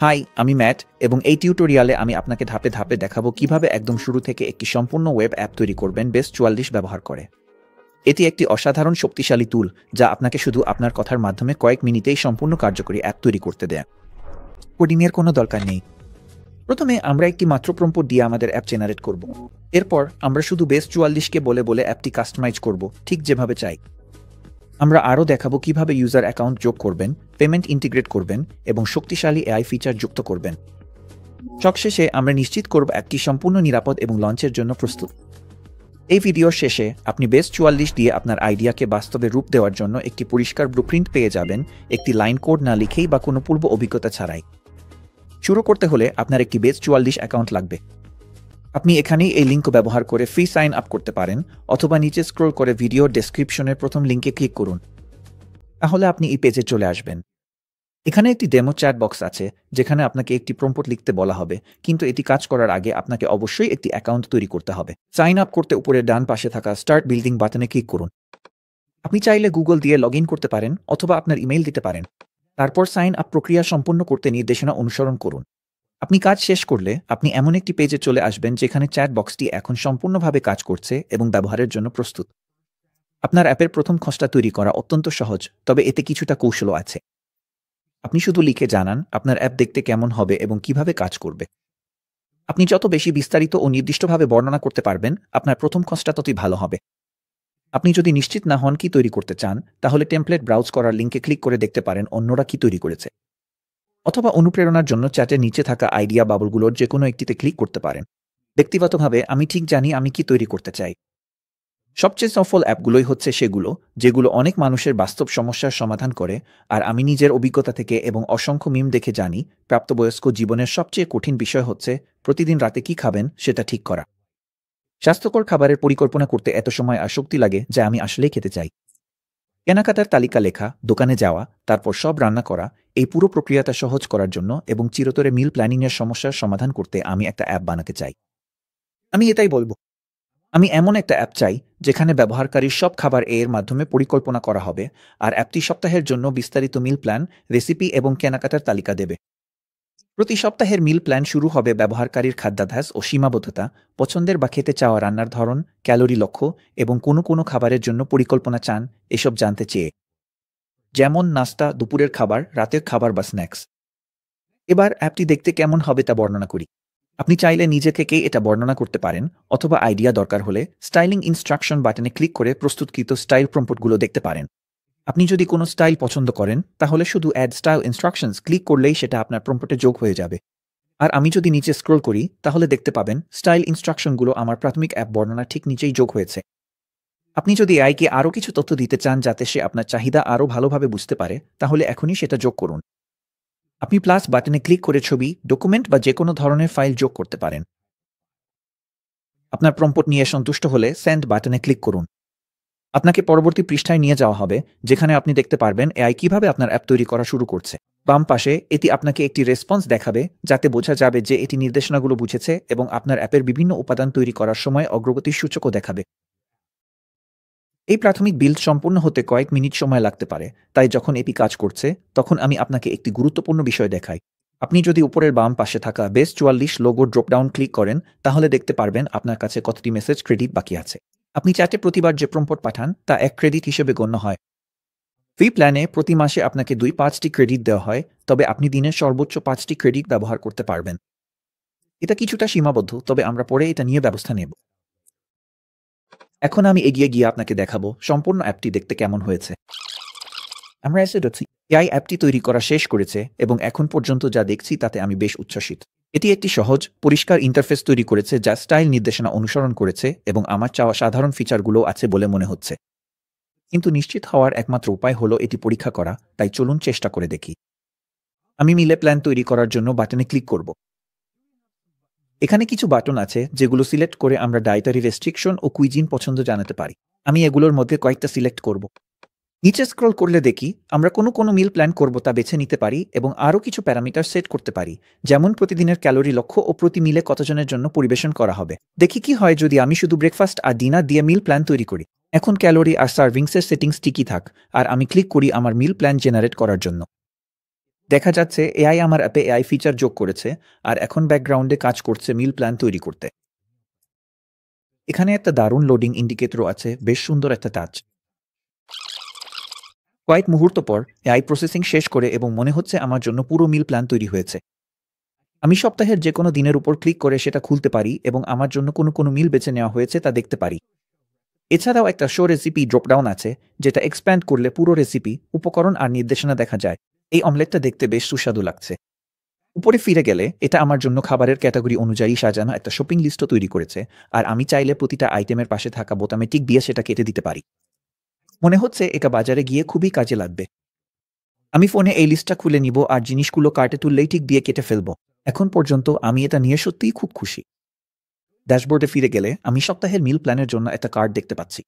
High, আমি mat এবং এই টিউটোরিয়ালে আমি আপনাকে ধাপে ধাপে দেখাবো কিভাবে একদম শুরু থেকে একটি সম্পূর্ণ ওয়েব অ্যাপ তৈরি করবেন বেস 44 ব্যবহার করে। এটি একটি অসাধারণ শক্তিশালী টুল যা আপনাকে শুধু আপনার কথার মাধ্যমে কয়েক মিনিটেই সম্পূর্ণ কার্যকরী অ্যাপ তৈরি করতে দেয়। কোডিংয়ের কোনো দরকার নেই। প্রথমে আমরা একটি মাত্র প্রম্পট দিয়ে আমাদের অ্যাপ জেনারেট করব। এরপর আমরা শুধু বেস 44কে বলে বলে অ্যাপটি কাস্টমাইজ করব ঠিক যেভাবে চাই। আমরা আরও দেখাবো কিভাবে ইউজার অ্যাকাউন্ট যোগ করবেন, পেমেন্ট ইন্টিগ্রেট করবেন এবং শক্তিশালী এআই ফিচার যুক্ত করবেন। সবশেষে আমরা নিশ্চিত করব অ্যাপটি সম্পূর্ণ নিরাপদ এবং লঞ্চের জন্য প্রস্তুত। এই ভিডিওর শেষে আপনি বেস 44 দিয়ে আপনার আইডিয়াকে বাস্তবে রূপ দেওয়ার জন্য একটি পরিষ্কার ব্লুপ্রিন্ট পেয়ে যাবেন, একটি লাইন কোড না লিখেই বা কোনো পূর্ব অভিজ্ঞতা ছাড়াই। শুরু করতে হলে আপনার একটি বেস 44 অ্যাকাউন্ট লাগবে। আপনি এখানেই এই লিঙ্ক ব্যবহার করে ফ্রি সাইন আপ করতে পারেন অথবা নিচে স্ক্রল করে ভিডিও ডেসক্রিপশনের প্রথম লিঙ্কে ক্লিক করুন। তাহলে আপনি এই পেজে চলে আসবেন। এখানে একটি ডেমো চ্যাট বক্স আছে যেখানে আপনাকে একটি প্রম্পট লিখতে বলা হবে, কিন্তু এটি কাজ করার আগে আপনাকে অবশ্যই একটি অ্যাকাউন্ট তৈরি করতে হবে। সাইন আপ করতে উপরে ডান পাশে থাকা স্টার্ট বিল্ডিং বাটনে ক্লিক করুন। আপনি চাইলে গুগল দিয়ে লগ ইন করতে পারেন অথবা আপনার ইমেইল দিতে পারেন। তারপর সাইন আপ প্রক্রিয়া সম্পন্ন করতে নির্দেশনা অনুসরণ করুন। আপনি কাজ শেষ করলে আপনি এমন একটি পেজে চলে আসবেন যেখানে চ্যাট বক্সটি এখন সম্পূর্ণভাবে কাজ করছে এবং ব্যবহারের জন্য প্রস্তুত। আপনার অ্যাপের প্রথম খসড়া তৈরি করা অত্যন্ত সহজ, তবে এতে কিছুটা কৌশলও আছে। আপনি শুধু লিখে জানান আপনার অ্যাপ দেখতে কেমন হবে এবং কিভাবে কাজ করবে। আপনি যত বেশি বিস্তারিত ও নির্দিষ্টভাবে বর্ণনা করতে পারবেন, আপনার প্রথম খসড়া ততই ভালো হবে। আপনি যদি নিশ্চিত না হন কি তৈরি করতে চান, তাহলে টেমপ্লেট ব্রাউজ করার লিঙ্কে ক্লিক করে দেখতে পারেন অন্যরা কি তৈরি করেছে। অথবা অনুপ্রেরণার জন্য চ্যাটের নিচে থাকা আইডিয়া বাবলগুলোর যে কোনো একটিতে ক্লিক করতে পারেন। ব্যক্তিগতভাবে আমি ঠিক জানি আমি কি তৈরি করতে চাই। সবচেয়ে সফল অ্যাপগুলোই হচ্ছে সেগুলো যেগুলো অনেক মানুষের বাস্তব সমস্যার সমাধান করে, আর আমি নিজের অভিজ্ঞতা থেকে এবং অসংখ্য মিম দেখে জানি প্রাপ্তবয়স্ক জীবনের সবচেয়ে কঠিন বিষয় হচ্ছে প্রতিদিন রাতে কি খাবেন সেটা ঠিক করা। স্বাস্থ্যকর খাবারের পরিকল্পনা করতে এত সময় আর শক্তি লাগে যা আমি আসলেই খেতে চাই। কেনাকাটার তালিকা লেখা, দোকানে যাওয়া, তারপর সব রান্না করা, এই পুরো প্রক্রিয়াটা সহজ করার জন্য এবং চিরতরে মিল প্ল্যানিংয়ের সমস্যার সমাধান করতে আমি একটা অ্যাপ বানাতে চাই। আমি এটাই বলবো। আমি এমন একটা অ্যাপ চাই যেখানে ব্যবহারকারীর সব খাবার এর মাধ্যমে পরিকল্পনা করা হবে, আর অ্যাপটি সপ্তাহের জন্য বিস্তারিত মিল প্ল্যান, রেসিপি এবং কেনাকাটার তালিকা দেবে। প্রতি সপ্তাহের মিল প্ল্যান শুরু হবে ব্যবহারকারীর খাদ্যাভ্যাস ও সীমাবদ্ধতা, পছন্দের বা খেতে চাওয়া রান্নার ধরন, ক্যালোরি লক্ষ্য এবং কোনো খাবারের জন্য পরিকল্পনা চান এসব জানতে চেয়ে, যেমন নাস্তা, দুপুরের খাবার, রাতের খাবার বা স্ন্যাক্স। এবার অ্যাপটি দেখতে কেমন হবে তা বর্ণনা করি। আপনি চাইলে নিজে থেকেই এটা বর্ণনা করতে পারেন অথবা আইডিয়া দরকার হলে স্টাইলিং ইনস্ট্রাকশন বাটনে ক্লিক করে প্রস্তুতকৃত স্টাইল প্রম্পটগুলো দেখতে পারেন। আপনি যদি কোনো স্টাইল পছন্দ করেন তাহলে শুধু অ্যাড স্টাইল ইনস্ট্রাকশনস ক্লিক করলেই সেটা আপনার প্রম্পটে যোগ হয়ে যাবে। আর আমি যদি নিচে স্ক্রল করি তাহলে দেখতে পাবেন স্টাইল ইনস্ট্রাকশনগুলো আমার প্রাথমিক অ্যাপ বর্ণনা ঠিক নিচেই যোগ হয়েছে। আপনি যদি এআইকে আরও কিছু তথ্য দিতে চান যাতে সে আপনার চাহিদা আরও ভালোভাবে বুঝতে পারে, তাহলে এখনই সেটা যোগ করুন। আপনি প্লাস বাটনে ক্লিক করে ছবি, ডকুমেন্ট বা যে কোনো ধরনের ফাইল যোগ করতে পারেন। আপনার প্রম্পট নিয়ে সন্তুষ্ট হলে সেন্ড বাটনে ক্লিক করুন। আপনাকে পরবর্তী পৃষ্ঠায় নিয়ে যাওয়া হবে যেখানে আপনি দেখতে পারবেন এআই কিভাবে আপনার অ্যাপ তৈরি করা শুরু করছে। বাম পাশে এটি আপনাকে একটি রেসপন্স দেখাবে যাতে বোঝা যাবে যে এটি নির্দেশনাগুলো বুঝেছে এবং আপনার অ্যাপের বিভিন্ন উপাদান তৈরি করার সময় অগ্রগতির সূচকও দেখাবে। এই প্রাথমিক বিল্ড সম্পূর্ণ হতে কয়েক মিনিট সময় লাগতে পারে, তাই যখন এটি কাজ করছে তখন আমি আপনাকে একটি গুরুত্বপূর্ণ বিষয় দেখাই। আপনি যদি উপরের বাম পাশে থাকা বেস 44 লোগো ড্রপডাউন ক্লিক করেন তাহলে দেখতে পারবেন আপনার কাছে কতটি মেসেজ ক্রেডিট বাকি আছে। আপনি চ্যাটে প্রতিবার যে প্রম্পট পাঠান তা 1 ক্রেডিট হিসেবে গণ্য হয়। ফ্রি প্ল্যানে প্রতি মাসে আপনাকে 2-5টি ক্রেডিট দেওয়া হয়, তবে আপনি দিনের সর্বোচ্চ 5টি ক্রেডিট ব্যবহার করতে পারবেন। এটা কিছুটা সীমাবদ্ধ, তবে আমরা পরে এটা নিয়ে ব্যবস্থা নেব। এখন আমি এগিয়ে গিয়ে আপনাকে দেখাবো সম্পূর্ণ অ্যাপটি দেখতে কেমন হয়েছে। আমরা এসে গেছি। এআই অ্যাপটি তৈরি করা শেষ করেছে এবং এখন পর্যন্ত যা দেখছি তাতে আমি বেশ উচ্ছ্বসিত। এটি একটি সহজ, পরিষ্কার ইন্টারফেস তৈরি করেছে যা স্টাইল নির্দেশনা অনুসরণ করেছে এবং আমার চাওয়া সাধারণ ফিচারগুলোও আছে বলে মনে হচ্ছে। কিন্তু নিশ্চিত হওয়ার একমাত্র উপায় হলো এটি পরীক্ষা করা, তাই চলুন চেষ্টা করে দেখি। আমি মিলে প্ল্যান তৈরি করার জন্য বাটনে ক্লিক করব। এখানে কিছু বাটন আছে যেগুলো সিলেক্ট করে আমরা ডায়েটারি রেস্ট্রিকশন ও কুইজিন পছন্দ জানাতে পারি। আমি এগুলোর মধ্যে কয়েকটা সিলেক্ট করব। নিচে স্ক্রল করলে দেখি আমরা কোনো মিল প্ল্যান করব তা বেছে নিতে পারি এবং আরও কিছু প্যারামিটার সেট করতে পারি, যেমন প্রতিদিনের ক্যালোরি লক্ষ্য ও প্রতি মিলে কতজনের জন্য পরিবেশন করা হবে। দেখি কি হয় যদি আমি শুধু ব্রেকফাস্ট আর ডিনার দিয়ে মিল প্ল্যান তৈরি করি। এখন ক্যালোরি আর সার্ভিংসের সেটিংস ঠিকই থাক, আর আমি ক্লিক করি আমার মিল প্ল্যান জেনারেট করার জন্য। দেখা যাচ্ছে এআই আমার অ্যাপে এআই ফিচার যোগ করেছে আর এখন ব্যাকগ্রাউন্ডে কাজ করছে মিল প্ল্যান তৈরি করতে। এখানে একটা দারুণ লোডিং ইন্ডিকেটরও আছে, বেশ সুন্দর একটা টাচ। কয়েক মুহূর্ত পর এআই প্রসেসিং শেষ করে এবং মনে হচ্ছে আমার জন্য পুরো মিল প্ল্যান তৈরি হয়েছে। আমি সপ্তাহের যে কোনো দিনের উপর ক্লিক করে সেটা খুলতে পারি এবং আমার জন্য কোনো মিল বেছে নেওয়া হয়েছে তা দেখতে পারি। এছাড়াও একটা শো রেসিপি ড্রপডাউন আছে, যেটা এক্সপ্যান্ড করলে পুরো রেসিপি, উপকরণ আর নির্দেশনা দেখা যায়। এই অমলেটটা দেখতে বেশ সুস্বাদু লাগছে। উপরে ফিরে গেলে এটা আমার জন্য খাবারের ক্যাটাগরি অনুযায়ী সাজানো একটা শপিং লিস্টও তৈরি করেছে, আর আমি চাইলে প্রতিটা আইটেমের পাশে থাকা বোতামে টিক দিয়ে সেটা কেটে দিতে পারি। মনে হচ্ছে এটা বাজারে গিয়ে খুবই কাজে লাগবে। আমি ফোনে এই লিস্টটা খুলে নিব আর জিনিসগুলো কার্টে তুললেই টিক দিয়ে কেটে ফেলব। এখন পর্যন্ত আমি এটা নিয়ে সত্যিই খুব খুশি। ড্যাশবোর্ডে ফিরে গেলে আমি সপ্তাহের মিল প্ল্যানের জন্য একটা কার্ড দেখতে পাচ্ছি।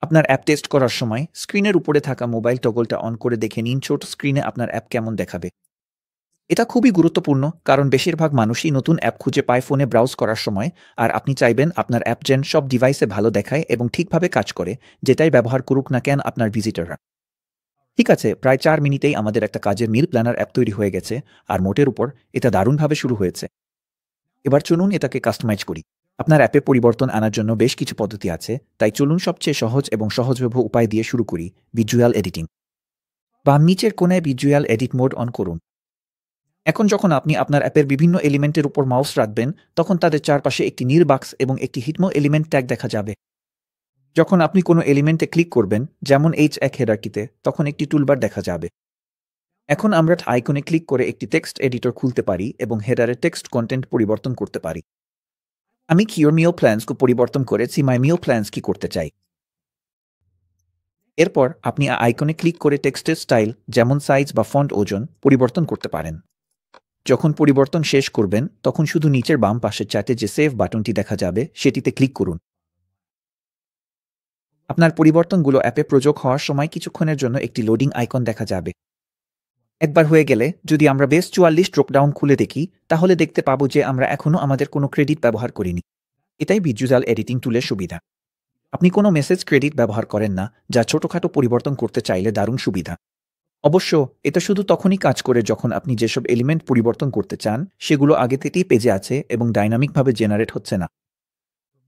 আপনার অ্যাপ টেস্ট করার সময় স্ক্রিনের উপরে থাকা মোবাইল টগলটা অন করে দেখে নিন ছোট স্ক্রিনে আপনার অ্যাপ কেমন দেখাবে। এটা খুবই গুরুত্বপূর্ণ, কারণ বেশিরভাগ মানুষই নতুন অ্যাপ খুঁজে পায় ফোনে ব্রাউজ করার সময়, আর আপনি চাইবেন আপনার অ্যাপ যেন সব ডিভাইসে ভালো দেখায় এবং ঠিকভাবে কাজ করে, যেটাই ব্যবহার করুক না কেন আপনার ভিজিটররা। ঠিক আছে, প্রায় 4 মিনিটেই আমাদের একটা কাজের মিল প্ল্যানার অ্যাপ তৈরি হয়ে গেছে, আর মোটের উপর এটা দারুণভাবে শুরু হয়েছে। এবার চলুন এটাকে কাস্টমাইজ করি। আপনার অ্যাপে পরিবর্তন আনার জন্য বেশ কিছু পদ্ধতি আছে, তাই চলুন সবচেয়ে সহজ এবং সহজলভ্য উপায় দিয়ে শুরু করি, ভিজুয়াল এডিটিং। বাম নিচের কোণায় ভিজুয়াল এডিট মোড অন করুন। এখন যখন আপনি আপনার অ্যাপের বিভিন্ন এলিমেন্টের উপর মাউস রাখবেন, তখন তাদের চারপাশে একটি নীল বাক্স এবং একটি হিটমো এলিমেন্ট ট্যাগ দেখা যাবে। যখন আপনি কোনো এলিমেন্টে ক্লিক করবেন, যেমন H1 হেডারকিতে, তখন একটি টুলবার দেখা যাবে। এখন আমরা আইকনে ক্লিক করে একটি টেক্সট এডিটর খুলতে পারি এবং হেডারে টেক্সট কন্টেন্ট পরিবর্তন করতে পারি। আমি কিওর মিও প্ল্যান্সকে পরিবর্তন করেছি মাই মিও প্ল্যান্স কি করতে চাই। এরপর আপনি আইকনে ক্লিক করে টেক্সটের স্টাইল, যেমন সাইজ বা ফন্ট ওজন, পরিবর্তন করতে পারেন। যখন পরিবর্তন শেষ করবেন, তখন শুধু নিচের বাম পাশের চ্যাটে যে সেভ বাটনটি দেখা যাবে সেটিতে ক্লিক করুন। আপনার পরিবর্তনগুলো অ্যাপে প্রযোগ হওয়ার সময় কিছুক্ষণের জন্য একটি লোডিং আইকন দেখা যাবে। একবার হয়ে গেলে যদি আমরা বেস 44 ড্রপডাউন খুলে দেখি, তাহলে দেখতে পাবো যে আমরা এখনও আমাদের কোনো ক্রেডিট ব্যবহার করিনি। এটাই ভিজুয়াল এডিটিং টুলের সুবিধা। আপনি কোনো মেসেজ ক্রেডিট ব্যবহার করেন না, যা ছোটখাটো পরিবর্তন করতে চাইলে দারুণ সুবিধা। অবশ্য এটা শুধু তখনই কাজ করে যখন আপনি যেসব এলিমেন্ট পরিবর্তন করতে চান সেগুলো আগে থেকেই পেজে আছে এবং ডাইনামিকভাবে জেনারেট হচ্ছে না।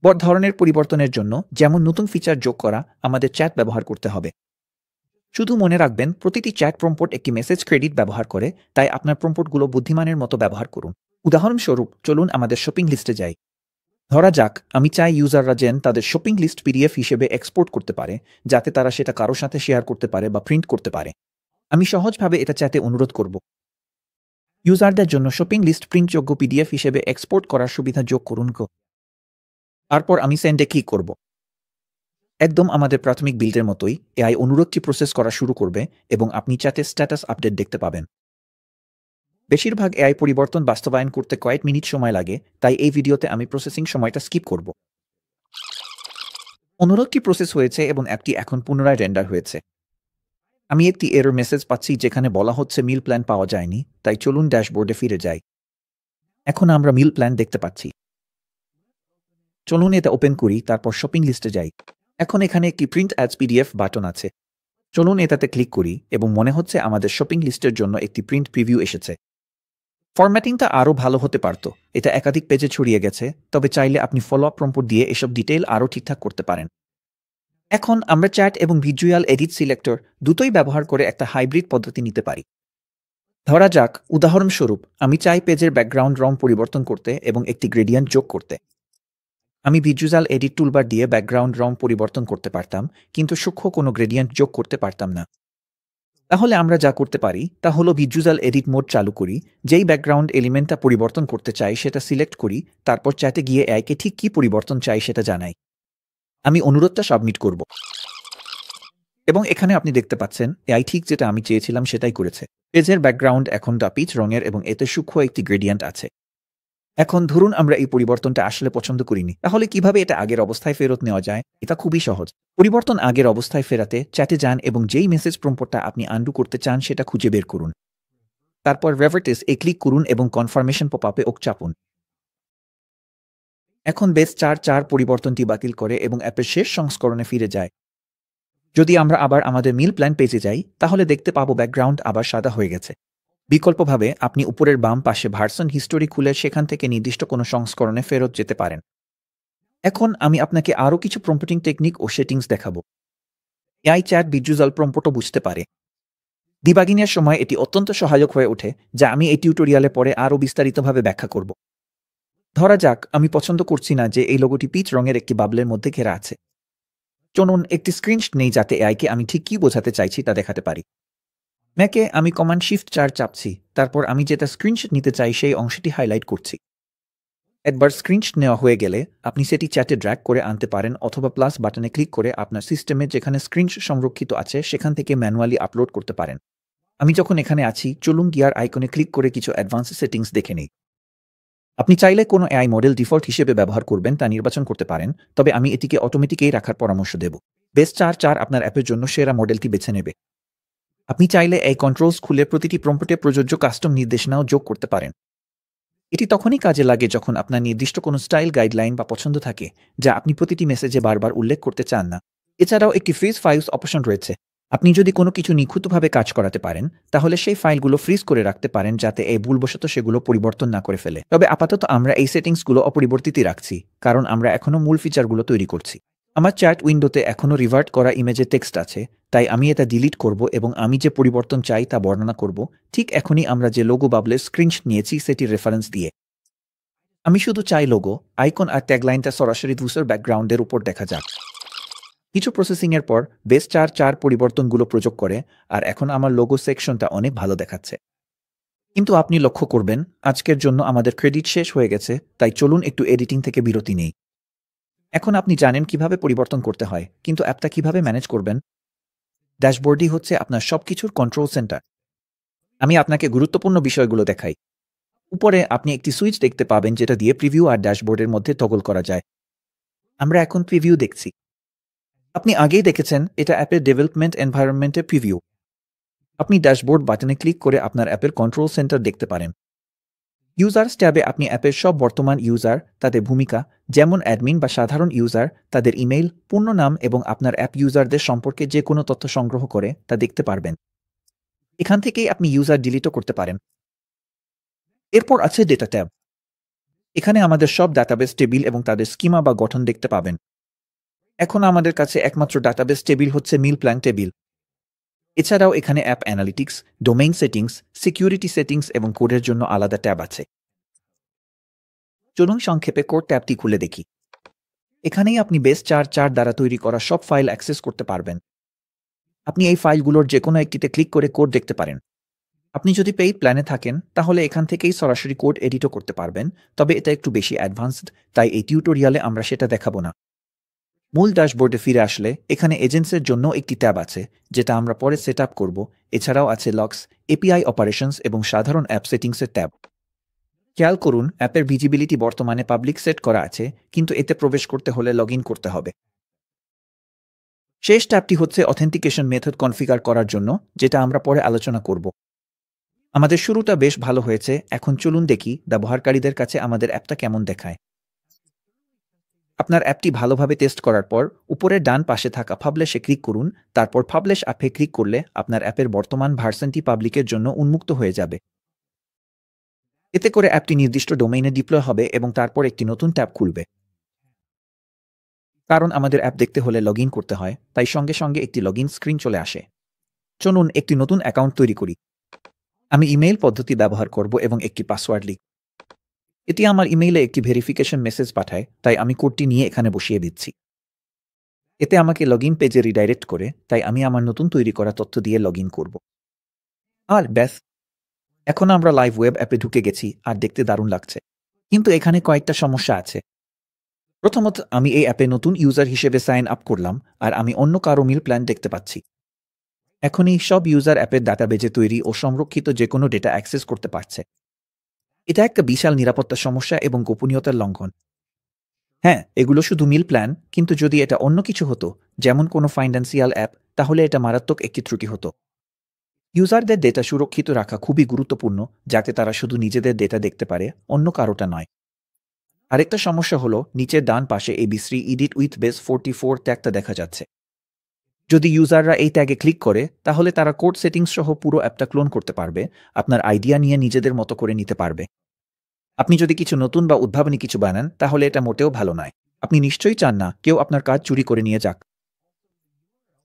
বড় ধরনের পরিবর্তনের জন্য, যেমন নতুন ফিচার যোগ করা, আমাদের চ্যাট ব্যবহার করতে হবে। শুধু মনে রাখবেন, প্রতিটি চ্যাট প্রম্পট একটি মেসেজ ক্রেডিট ব্যবহার করে, তাই আপনার প্রম্পটগুলো বুদ্ধিমানের মতো ব্যবহার করুন। উদাহরণস্বরূপ, চলুন আমাদের শপিং লিস্টে যাই। ধরা যাক আমি চাই ইউজাররা যেন তাদের শপিং লিস্ট পিডিএফ হিসেবে এক্সপোর্ট করতে পারে, যাতে তারা সেটা কারো সাথে শেয়ার করতে পারে বা প্রিন্ট করতে পারে। আমি সহজভাবে এটা চ্যাটে অনুরোধ করব। ইউজারদের জন্য শপিং লিস্ট প্রিন্টযোগ্য পিডিএফ হিসেবে এক্সপোর্ট করার সুবিধা যোগ করুন। তারপর আমি সেন্ডে ক্লিক করব। একদম আমাদের প্রাথমিক বিল্ডের মতোই এআই অনুরোধটি প্রসেস করা শুরু করবে এবং আপনি চ্যাটে স্ট্যাটাস আপডেট দেখতে পাবেন। বেশিরভাগ এআই পরিবর্তন বাস্তবায়ন করতে কয়েক মিনিট সময় লাগে, তাই এই ভিডিওতে আমি প্রসেসিং সময়টা স্কিপ করব। অনুরোধটি প্রসেস হয়েছে এবং অ্যাপটি এখন পুনরায় রেন্ডার হয়েছে। আমি একটি এরর মেসেজ পাচ্ছি যেখানে বলা হচ্ছে মিল প্ল্যান পাওয়া যায়নি, তাই চলুন ড্যাশবোর্ডে ফিরে যাই। এখন আমরা মিল প্ল্যান দেখতে পাচ্ছি। চলুন এটা ওপেন করি, তারপর শপিং লিস্টে যাই। এখন এখানে একটি প্রিন্ট অ্যাজ পিডিএফ বাটন আছে। চলুন এটাতে ক্লিক করি এবং মনে হচ্ছে আমাদের শপিং লিস্টের জন্য একটি প্রিন্ট প্রিভিউ এসেছে। ফরম্যাটিংটা আরও ভালো হতে পারত, এটা একাধিক পেজে ছড়িয়ে গেছে, তবে চাইলে আপনি ফলো আপ প্রম্পট দিয়ে এসব ডিটেইল আরও ঠিকঠাক করতে পারেন। এখন আমরা চ্যাট এবং ভিজুয়াল এডিট সিলেক্টর দুটোই ব্যবহার করে একটা হাইব্রিড পদ্ধতি নিতে পারি। ধরা যাক, উদাহরণস্বরূপ, আমি চাই পেজের ব্যাকগ্রাউন্ড রং পরিবর্তন করতে এবং একটি গ্রেডিয়েন্ট যোগ করতে। আমি ভিজুয়াল এডিট টুলবার দিয়ে ব্যাকগ্রাউন্ড রং পরিবর্তন করতে পারতাম, কিন্তু সূক্ষ্ম কোনো গ্রেডিয়েন্ট যোগ করতে পারতাম না। তাহলে আমরা যা করতে পারি তা হলো ভিজুয়াল এডিট মোড চালু করি, যেই ব্যাকগ্রাউন্ড এলিমেন্টটা পরিবর্তন করতে চাই সেটা সিলেক্ট করি, তারপর চ্যাটে গিয়ে এআইকে ঠিক কী পরিবর্তন চাই সেটা জানাই। আমি অনুরোধটা সাবমিট করব এবং এখানে আপনি দেখতে পাচ্ছেন এআই ঠিক যেটা আমি চেয়েছিলাম সেটাই করেছে। পেজের ব্যাকগ্রাউন্ড এখন পিচ রঙের এবং এতে সূক্ষ্ম একটি গ্রেডিয়েন্ট আছে। এখন ধরুন আমরা এই পরিবর্তনটা আসলে পছন্দ করিনি, তাহলে কিভাবে এটা আগের অবস্থায় ফেরত নেওয়া যায়? এটা খুবই সহজ। পরিবর্তন আগের অবস্থায় ফেরাতে চ্যাটে যান এবং যেই মেসেজ প্রম্পটটা আপনি আনডু করতে চান সেটা খুঁজে বের করুন। তারপর রেভার্টিস এ ক্লিক করুন এবং কনফার্মেশন পপআপে ওক চাপুন। এখন বেস 4 পরিবর্তনটি বাতিল করে এবং অ্যাপের শেষ সংস্করণে ফিরে যায়। যদি আমরা আবার আমাদের মিল প্ল্যান পেজে যাই তাহলে দেখতে পাবো ব্যাকগ্রাউন্ড আবার সাদা হয়ে গেছে। বিকল্পভাবে আপনি উপরের বাম পাশে ভার্সন হিস্টোরি খুলে সেখান থেকে নির্দিষ্ট কোনো সংস্করণে ফেরত যেতে পারেন। এখন আমি আপনাকে আরও কিছু প্রম্পটিং টেকনিক ও সেটিংস দেখাবো। এআই চ্যাট ভিজুয়াল প্রম্পটও বুঝতে পারে। ডিবাগিংয়ের সময় এটি অত্যন্ত সহায়ক হয়ে ওঠে, যা আমি এই টিউটোরিয়ালে পরে আরও বিস্তারিতভাবে ব্যাখ্যা করব। ধরা যাক আমি পছন্দ করছি না যে এই লোগোটি পিচ রঙের একটি বাবলের মধ্যে ঘেরা আছে। চলুন একটি স্ক্রিনশট নেই যাতে এআইকে আমি ঠিক কী বোঝাতে চাইছি তা দেখাতে পারি। ম্যাকে আমি কমান্ড শিফট 4 চাপছি, তারপর আমি যেটা স্ক্রিনশট নিতে চাই সেই অংশটি হাইলাইট করছি। একবার স্ক্রিনশট নেওয়া হয়ে গেলে আপনি সেটি চ্যাটে ড্র্যাগ করে আনতে পারেন অথবা প্লাস বাটনে ক্লিক করে আপনার সিস্টেমে যেখানে স্ক্রিনশট সংরক্ষিত আছে সেখান থেকে ম্যানুয়ালি আপলোড করতে পারেন। আমি যখন এখানে আছি, চলুন গিয়ার আইকনে ক্লিক করে কিছু অ্যাডভান্স সেটিংস দেখে নিই। আপনি চাইলে কোনো এআই মডেল ডিফল্ট হিসেবে ব্যবহার করবেন তা নির্বাচন করতে পারেন, তবে আমি এটিকে অটোমেটিকেই রাখার পরামর্শ দেব। বেস 4 আপনার অ্যাপের জন্য সেরা মডেলটি বেছে নেবে। আপনি চাইলে এই কন্ট্রোলস খুলে প্রতিটি প্রম্পটে প্রযোজ্য কাস্টম নির্দেশনাও যোগ করতে পারেন। এটি তখনই কাজে লাগে যখন আপনার নির্দিষ্ট কোনো স্টাইল গাইডলাইন বা পছন্দ থাকে যা আপনি প্রতিটি মেসেজে বারবার উল্লেখ করতে চান না। এছাড়াও একটি ফ্রিজ ফাইলস অপশন রয়েছে। আপনি যদি কোনো কিছু নিখুঁতভাবে কাজ করাতে পারেন তাহলে সেই ফাইলগুলো ফ্রিজ করে রাখতে পারেন যাতে এই ভুলবশত সেগুলো পরিবর্তন না করে ফেলে। তবে আপাতত আমরা এই সেটিংসগুলো অপরিবর্তিতই রাখছি, কারণ আমরা এখনও মূল ফিচারগুলো তৈরি করছি। আমার চ্যাট উইন্ডোতে এখনও রিভার্ট করা ইমেজে টেক্সট আছে, তাই আমি এটা ডিলিট করব এবং আমি যে পরিবর্তন চাই তা বর্ণনা করব, ঠিক এখনই আমরা যে লোগো বাবলের স্ক্রিনশট নিয়েছি সেটির রেফারেন্স দিয়ে। আমি শুধু চাই লোগো, আইকন আর ট্যাগলাইনটা সরাসরি ধূসর ব্যাকগ্রাউন্ডের উপর দেখা যাক। কিছু প্রসেসিংয়ের পর বেস 4 পরিবর্তনগুলো প্রযোগ করে, আর এখন আমার লোগো সেকশনটা অনেক ভালো দেখাচ্ছে। কিন্তু আপনি লক্ষ্য করবেন আজকের জন্য আমাদের ক্রেডিট শেষ হয়ে গেছে, তাই চলুন একটু এডিটিং থেকে বিরতি নেই। এখন আপনি জানেন কিভাবে পরিবর্তন করতে হয়, কিন্তু অ্যাপটা কিভাবে ম্যানেজ করবেন? ড্যাশবোর্ডই হচ্ছে আপনার সবকিছুর কন্ট্রোল সেন্টার। আমি আপনাকে গুরুত্বপূর্ণ বিষয়গুলো দেখাই। উপরে আপনি একটি সুইচ দেখতে পাবেন যেটা দিয়ে প্রিভিউ আর ড্যাশবোর্ডের মধ্যে টগল করা যায়। আমরা এখন প্রিভিউ দেখছি। আপনি আগেই দেখেছেন এটা অ্যাপের ডেভেলপমেন্ট এনভায়রনমেন্টের প্রিভিউ। আপনি ড্যাশবোর্ড বাটনে ক্লিক করে আপনার অ্যাপের কন্ট্রোল সেন্টার দেখতে পারেন। ইউজার্স ট্যাবে আপনি অ্যাপের সব বর্তমান ইউজার, তাদের ভূমিকা, যেমন অ্যাডমিন বা সাধারণ ইউজার, তাদের ইমেইল, পূর্ণ নাম এবং আপনার অ্যাপ ইউজারদের সম্পর্কে যে কোনো তথ্য সংগ্রহ করে তা দেখতে পারবেন। এখান থেকেই আপনি ইউজার ডিলিটও করতে পারেন। এরপর আছে ডেটা ট্যাব। এখানে আমাদের সব ডাটাবেস টেবিল এবং তাদের স্কিমা বা গঠন দেখতে পাবেন। এখন আমাদের কাছে একমাত্র ডাটাবেস টেবিল হচ্ছে মিল প্ল্যান টেবিল। এছাড়াও এখানে app analytics, domain settings, security settings এবং কোডের জন্য আলাদা ট্যাব আছে। চলুন সংক্ষেপে কোড ট্যাবটি খুলে দেখি। এখানেই আপনি বেস 4 দ্বারা তৈরি করা সব ফাইল অ্যাক্সেস করতে পারবেন। আপনি এই ফাইলগুলোর যে কোনো একটিতে ক্লিক করে কোড দেখতে পারেন। আপনি যদি পেইড প্ল্যানে থাকেন তাহলে এখান থেকেই সরাসরি কোড এডিটও করতে পারবেন, তবে এটা একটু বেশি অ্যাডভান্সড, তাই এই টিউটোরিয়ালে আমরা সেটা দেখাবো না। মূল ড্যাশবোর্ডে ফিরে আসলে এখানে এজেন্টসের জন্য একটি ট্যাব আছে যেটা আমরা পরে সেট আপ করব। এছাড়াও আছে লগস, এপিআই অপারেশনস এবং সাধারণ অ্যাপ সেটিংসের ট্যাব। খেয়াল করুন অ্যাপের ভিজিবিলিটি বর্তমানে পাবলিক সেট করা আছে, কিন্তু এতে প্রবেশ করতে হলে লগ ইন করতে হবে। শেষ ট্যাবটি হচ্ছে অথেন্টিকেশন মেথড কনফিগার করার জন্য, যেটা আমরা পরে আলোচনা করব। আমাদের শুরুটা বেশ ভালো হয়েছে, এখন চলুন দেখি ব্যবহারকারীদের কাছে আমাদের অ্যাপটা কেমন দেখায়। আপনার অ্যাপটি ভালোভাবে টেস্ট করার পর উপরের ডান পাশে থাকা পাবলিশে ক্লিক করুন, তারপর পাবলিশ অ্যাপে ক্লিক করলে আপনার অ্যাপের বর্তমান ভার্সনটি পাবলিকের জন্য উন্মুক্ত হয়ে যাবে। এতে করে অ্যাপটি নির্দিষ্ট ডোমেইনে ডিপ্লয় হবে এবং তারপর একটি নতুন ট্যাব খুলবে। কারণ আমাদের অ্যাপ দেখতে হলে লগ ইন করতে হয়, তাই সঙ্গে সঙ্গে একটি লগ ইন স্ক্রিন চলে আসে। চলুন একটি নতুন অ্যাকাউন্ট তৈরি করি। আমি ইমেইল পদ্ধতি ব্যবহার করব এবং একটি পাসওয়ার্ড লিখব। এটি আমার ইমেইলে একটি ভেরিফিকেশন মেসেজ পাঠায়, তাই আমি কোডটি নিয়ে এখানে বসিয়ে দিচ্ছি। এতে আমাকে লগ ইন পেজে রিডাইরেক্ট করে, তাই আমি আমার নতুন তৈরি করা তথ্য দিয়ে লগ ইন করব। আর ব্যাস, এখন আমরা লাইভ ওয়েব অ্যাপে ঢুকে গেছি আর দেখতে দারুণ লাগছে। কিন্তু এখানে কয়েকটা সমস্যা আছে। প্রথমত, আমি এই অ্যাপে নতুন ইউজার হিসেবে সাইন আপ করলাম আর আমি অন্য কারো মিল প্ল্যান দেখতে পাচ্ছি। এখনই সব ইউজার অ্যাপের ডাটাবেজে তৈরি ও সংরক্ষিত যে কোনো ডেটা অ্যাক্সেস করতে পারছে। এটা একটা বিশাল নিরাপত্তা সমস্যা এবং গোপনীয়তার লঙ্ঘন। হ্যাঁ, এগুলো শুধু মিল প্ল্যান, কিন্তু যদি এটা অন্য কিছু হতো, যেমন কোনো ফাইন্যান্সিয়াল অ্যাপ, তাহলে এটা মারাত্মক একটি ত্রুটি হতো। ইউজারদের ডেটা সুরক্ষিত রাখা খুবই গুরুত্বপূর্ণ, যাতে তারা শুধু নিজেদের ডেটা দেখতে পারে, অন্য কারোটা নয়। আরেকটা সমস্যা হলো নিচের ডান পাশে এই বিশ্রী এডিট উইথ বেস 44 ট্যাগটা দেখা যাচ্ছে। যদি ইউজাররা এই ট্যাগে ক্লিক করে তাহলে তারা কোড সেটিংস সহ পুরো অ্যাপটা ক্লোন করতে পারবে, আপনার আইডিয়া নিয়ে নিজেদের মতো করে নিতে পারবে। আপনি যদি কিছু নতুন বা উদ্ভাবনী কিছু বানান তাহলে এটা মোটেও ভালো নয়। আপনি নিশ্চয়ই চান না কেউ আপনার কাজ চুরি করে নিয়ে যাক।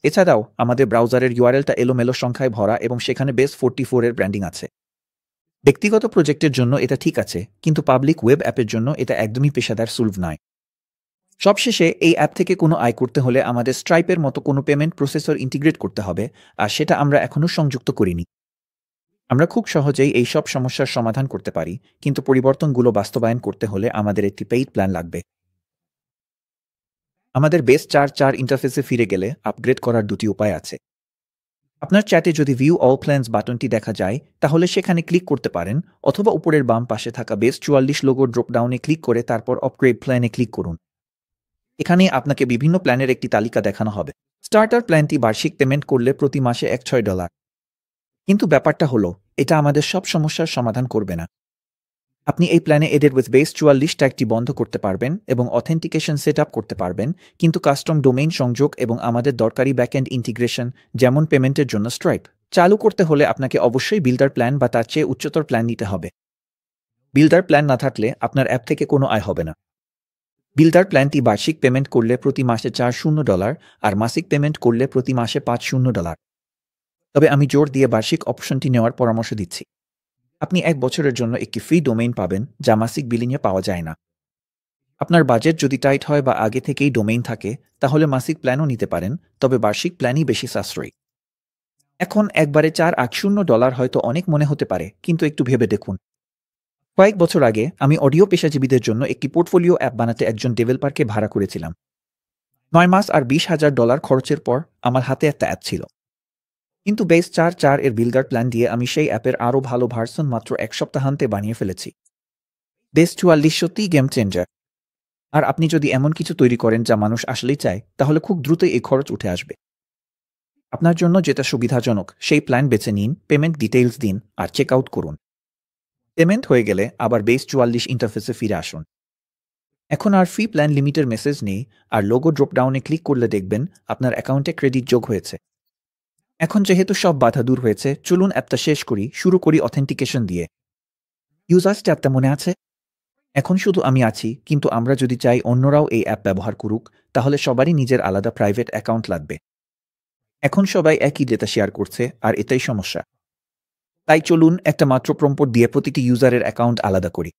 এছাড়াও আমাদের ব্রাউজারের ইউআরএলটা এলোমেলো সংখ্যায় ভরা এবং সেখানে বেস 44 এর ব্র্যান্ডিং আছে। ব্যক্তিগত প্রজেক্টের জন্য এটা ঠিক আছে, কিন্তু পাবলিক ওয়েব অ্যাপের জন্য এটা একদমই পেশাদার সুলভ নয়। সবশেষে এই অ্যাপ থেকে কোনো আয় করতে হলে আমাদের স্ট্রাইপের মতো কোনো পেমেন্ট প্রসেসর ইন্টিগ্রেট করতে হবে, আর সেটা আমরা এখনও সংযুক্ত করিনি। আমরা খুব সহজেই এই সব সমস্যার সমাধান করতে পারি, কিন্তু পরিবর্তনগুলো বাস্তবায়ন করতে হলে আমাদের একটি পেইড প্ল্যান লাগবে। আমাদের বেস 4.4 ইন্টারফেসে ফিরে গেলে আপগ্রেড করার দুটি উপায় আছে। আপনার চ্যাটে যদি ভিউ অল প্ল্যানস বাটনটি দেখা যায় তাহলে সেখানে ক্লিক করতে পারেন, অথবা উপরের বাম পাশে থাকা বেস 44 লোগো ড্রপডাউনে ক্লিক করে তারপর আপগ্রেড প্ল্যানে ক্লিক করুন। এখানে আপনাকে বিভিন্ন প্ল্যানের একটি তালিকা দেখানো হবে। স্টার্টার প্ল্যানটি বার্ষিক পেমেন্ট করলে প্রতি মাসে $6। কিন্তু ব্যাপারটা হলো, এটা আমাদের সব সমস্যার সমাধান করবে না। আপনি এই প্ল্যানে এডেড উইথ বেস 44 ট্যাগটি বন্ধ করতে পারবেন এবং অথেন্টিকেশন সেট আপ করতে পারবেন, কিন্তু কাস্টম ডোমেইন সংযোগ এবং আমাদের দরকারি ব্যাকএন্ড ইন্টিগ্রেশন, যেমন পেমেন্টের জন্য স্ট্রাইপ, চালু করতে হলে আপনাকে অবশ্যই বিল্ডার প্ল্যান বা তার চেয়ে উচ্চতর প্ল্যান নিতে হবে। বিল্ডার প্ল্যান না থাকলে আপনার অ্যাপ থেকে কোনো আয় হবে না। বিল্ডার প্ল্যানটি বার্ষিক পেমেন্ট করলে প্রতি মাসে $40 আর মাসিক পেমেন্ট করলে প্রতি মাসে $50। তবে আমি জোর দিয়ে বার্ষিক অপশনটি নেওয়ার পরামর্শ দিচ্ছি। আপনি 1 বছরের জন্য একটি ফ্রি ডোমেইন পাবেন যা মাসিক বিলিংয়ে পাওয়া যায় না। আপনার বাজেট যদি টাইট হয় বা আগে থেকেই ডোমেইন থাকে তাহলে মাসিক প্ল্যানও নিতে পারেন, তবে বার্ষিক প্ল্যানই বেশি সাশ্রয়ী। এখন একবারে $480 হয়তো অনেক মনে হতে পারে, কিন্তু একটু ভেবে দেখুন। কয়েক বছর আগে আমি অডিও পেশাজীবীদের জন্য একটি পোর্টফোলিও অ্যাপ বানাতে একজন ডেভেলপারকে ভাড়া করেছিলাম। 9 মাস আর $20,000 খরচের পর আমার হাতে একটা অ্যাপ ছিল। কিন্তু বেস 4.4 এর বিল্ডার প্ল্যান দিয়ে আমি সেই অ্যাপের আরও ভালো ভার্সন মাত্র 1 সপ্তাহান্তে বানিয়ে ফেলেছি। বেস 44 সত্যিই গেম চেঞ্জার। আর আপনি যদি এমন কিছু তৈরি করেন যা মানুষ আসলেই চায় তাহলে খুব দ্রুতই এই খরচ উঠে আসবে। আপনার জন্য যেটা সুবিধাজনক সেই প্ল্যান বেছে নিন, পেমেন্ট ডিটেইলস দিন আর চেক আউট করুন। পেমেন্ট হয়ে গেলে আবার বেস 44 ইন্টারফেসে ফিরে আসুন। এখন আর ফি প্ল্যান লিমিটের মেসেজ নেই, আর লোগো ড্রপডাউনে ক্লিক করলে দেখবেন আপনার অ্যাকাউন্টে ক্রেডিট যোগ হয়েছে। এখন যেহেতু সব বাধা দূর হয়েছে, চলুন অ্যাপটা শেষ করি। শুরু করি অথেন্টিকেশন দিয়ে। ইউজার্স ট্যাবটা মনে আছে? এখন শুধু আমি আছি, কিন্তু আমরা যদি চাই অন্যরাও এই অ্যাপ ব্যবহার করুক তাহলে সবারই নিজের আলাদা প্রাইভেট অ্যাকাউন্ট লাগবে। এখন সবাই একই ডেটা শেয়ার করছে, আর এটাই সমস্যা। তাই চলুন একটা মাত্র প্রম্পট দিয়ে প্রতিটি ইউজারের অ্যাকাউন্ট আলাদা করি।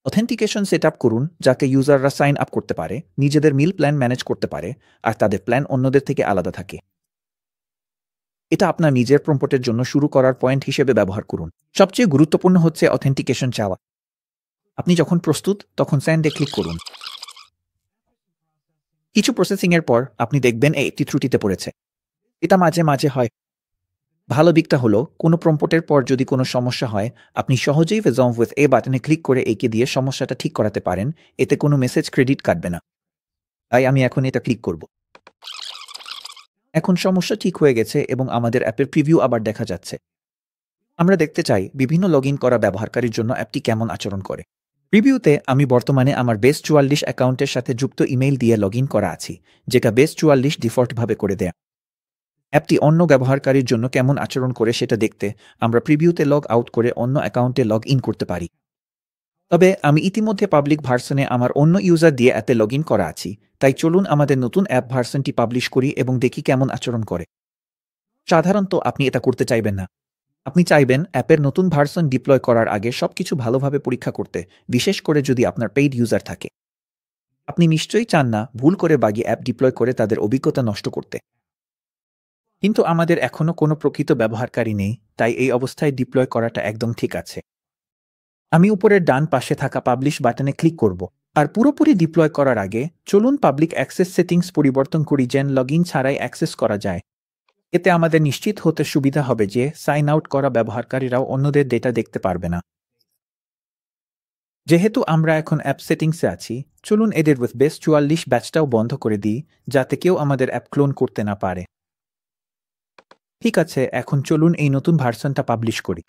অথেন্টিকেশন সেট আপ করুন যাতে ইউজাররা সাইন আপ করতে পারে, নিজেদের মিল প্ল্যান ম্যানেজ করতে পারে, আর তাদের প্ল্যান অন্যদের থেকে আলাদা থাকে। এটা আপনার নিজের প্রম্পটের জন্য শুরু করার পয়েন্ট হিসেবে ব্যবহার করুন। সবচেয়ে গুরুত্বপূর্ণ হচ্ছে অথেন্টিকেশন চাওয়া। আপনি যখন প্রস্তুত তখন সেন্ডে ক্লিক করুন। কিছু প্রসেসিংয়ের পর আপনি দেখবেন একটি ত্রুটিতে পড়েছে। এটা মাঝে মাঝে হয়। ভালো দিকটা হলো, কোনো প্রম্পটের পর যদি কোনো সমস্যা হয় আপনি সহজেই রিজলভ উইথ এ বাটনে ক্লিক করে একে দিয়ে সমস্যাটা ঠিক করাতে পারেন। এতে কোনো মেসেজ ক্রেডিট কাটবে না। তাই আমি এখন এটা ক্লিক করব। এখন সমস্যা ঠিক হয়ে গেছে এবং আমাদের অ্যাপের প্রিভিউ আবার দেখা যাচ্ছে। আমরা দেখতে চাই বিভিন্ন লগ ইন করা ব্যবহারকারীর জন্য অ্যাপটি কেমন আচরণ করে। প্রিভিউতে আমি বর্তমানে আমার বেস 44 অ্যাকাউন্টের সাথে যুক্ত ইমেইল দিয়ে লগ ইন করা আছি, যেটা বেস 44 ডিফল্টভাবে করে দেয়া। অ্যাপটি অন্য ব্যবহারকারীর জন্য কেমন আচরণ করে সেটা দেখতে আমরা প্রিভিউতে লগ আউট করে অন্য অ্যাকাউন্টে লগ ইন করতে পারি। তবে আমি ইতিমধ্যে পাবলিক ভার্সনে আমার অন্য ইউজার দিয়ে অ্যাপে লগ ইন করা আছি, তাই চলুন আমাদের নতুন অ্যাপ ভার্সনটি পাবলিশ করি এবং দেখি কেমন আচরণ করে। সাধারণত আপনি এটা করতে চাইবেন না। আপনি চাইবেন অ্যাপের নতুন ভার্সন ডিপ্লয় করার আগে সবকিছু ভালোভাবে পরীক্ষা করতে, বিশেষ করে যদি আপনার পেইড ইউজার থাকে। আপনি নিশ্চয়ই চান না ভুল করে বাগি অ্যাপ ডিপ্লয় করে তাদের অভিজ্ঞতা নষ্ট করতে। কিন্তু আমাদের এখনও কোনো প্রকৃত ব্যবহারকারী নেই, তাই এই অবস্থায় ডিপ্লয় করাটা একদম ঠিক আছে। আমি উপরের ডান পাশে থাকা পাবলিশ বাটনে ক্লিক করব। আর পুরোপুরি ডিপ্লয় করার আগে চলুন পাবলিক অ্যাক্সেস সেটিংস পরিবর্তন করি যেন লগ ইন ছাড়াই অ্যাক্সেস করা যায়। এতে আমাদের নিশ্চিত হতে সুবিধা হবে যে সাইন আউট করা ব্যবহারকারীরাও অন্যদের ডেটা দেখতে পারবে না। যেহেতু আমরা এখন অ্যাপ সেটিংসে আছি, চলুন এডেড উইথ বেস 44 ব্যাচটাও বন্ধ করে দিই, যাতে কেউ আমাদের অ্যাপ ক্লোন করতে না পারে। ঠিক আছে, এখন চলুন এই নতুন ভার্সনটা পাবলিশ করি।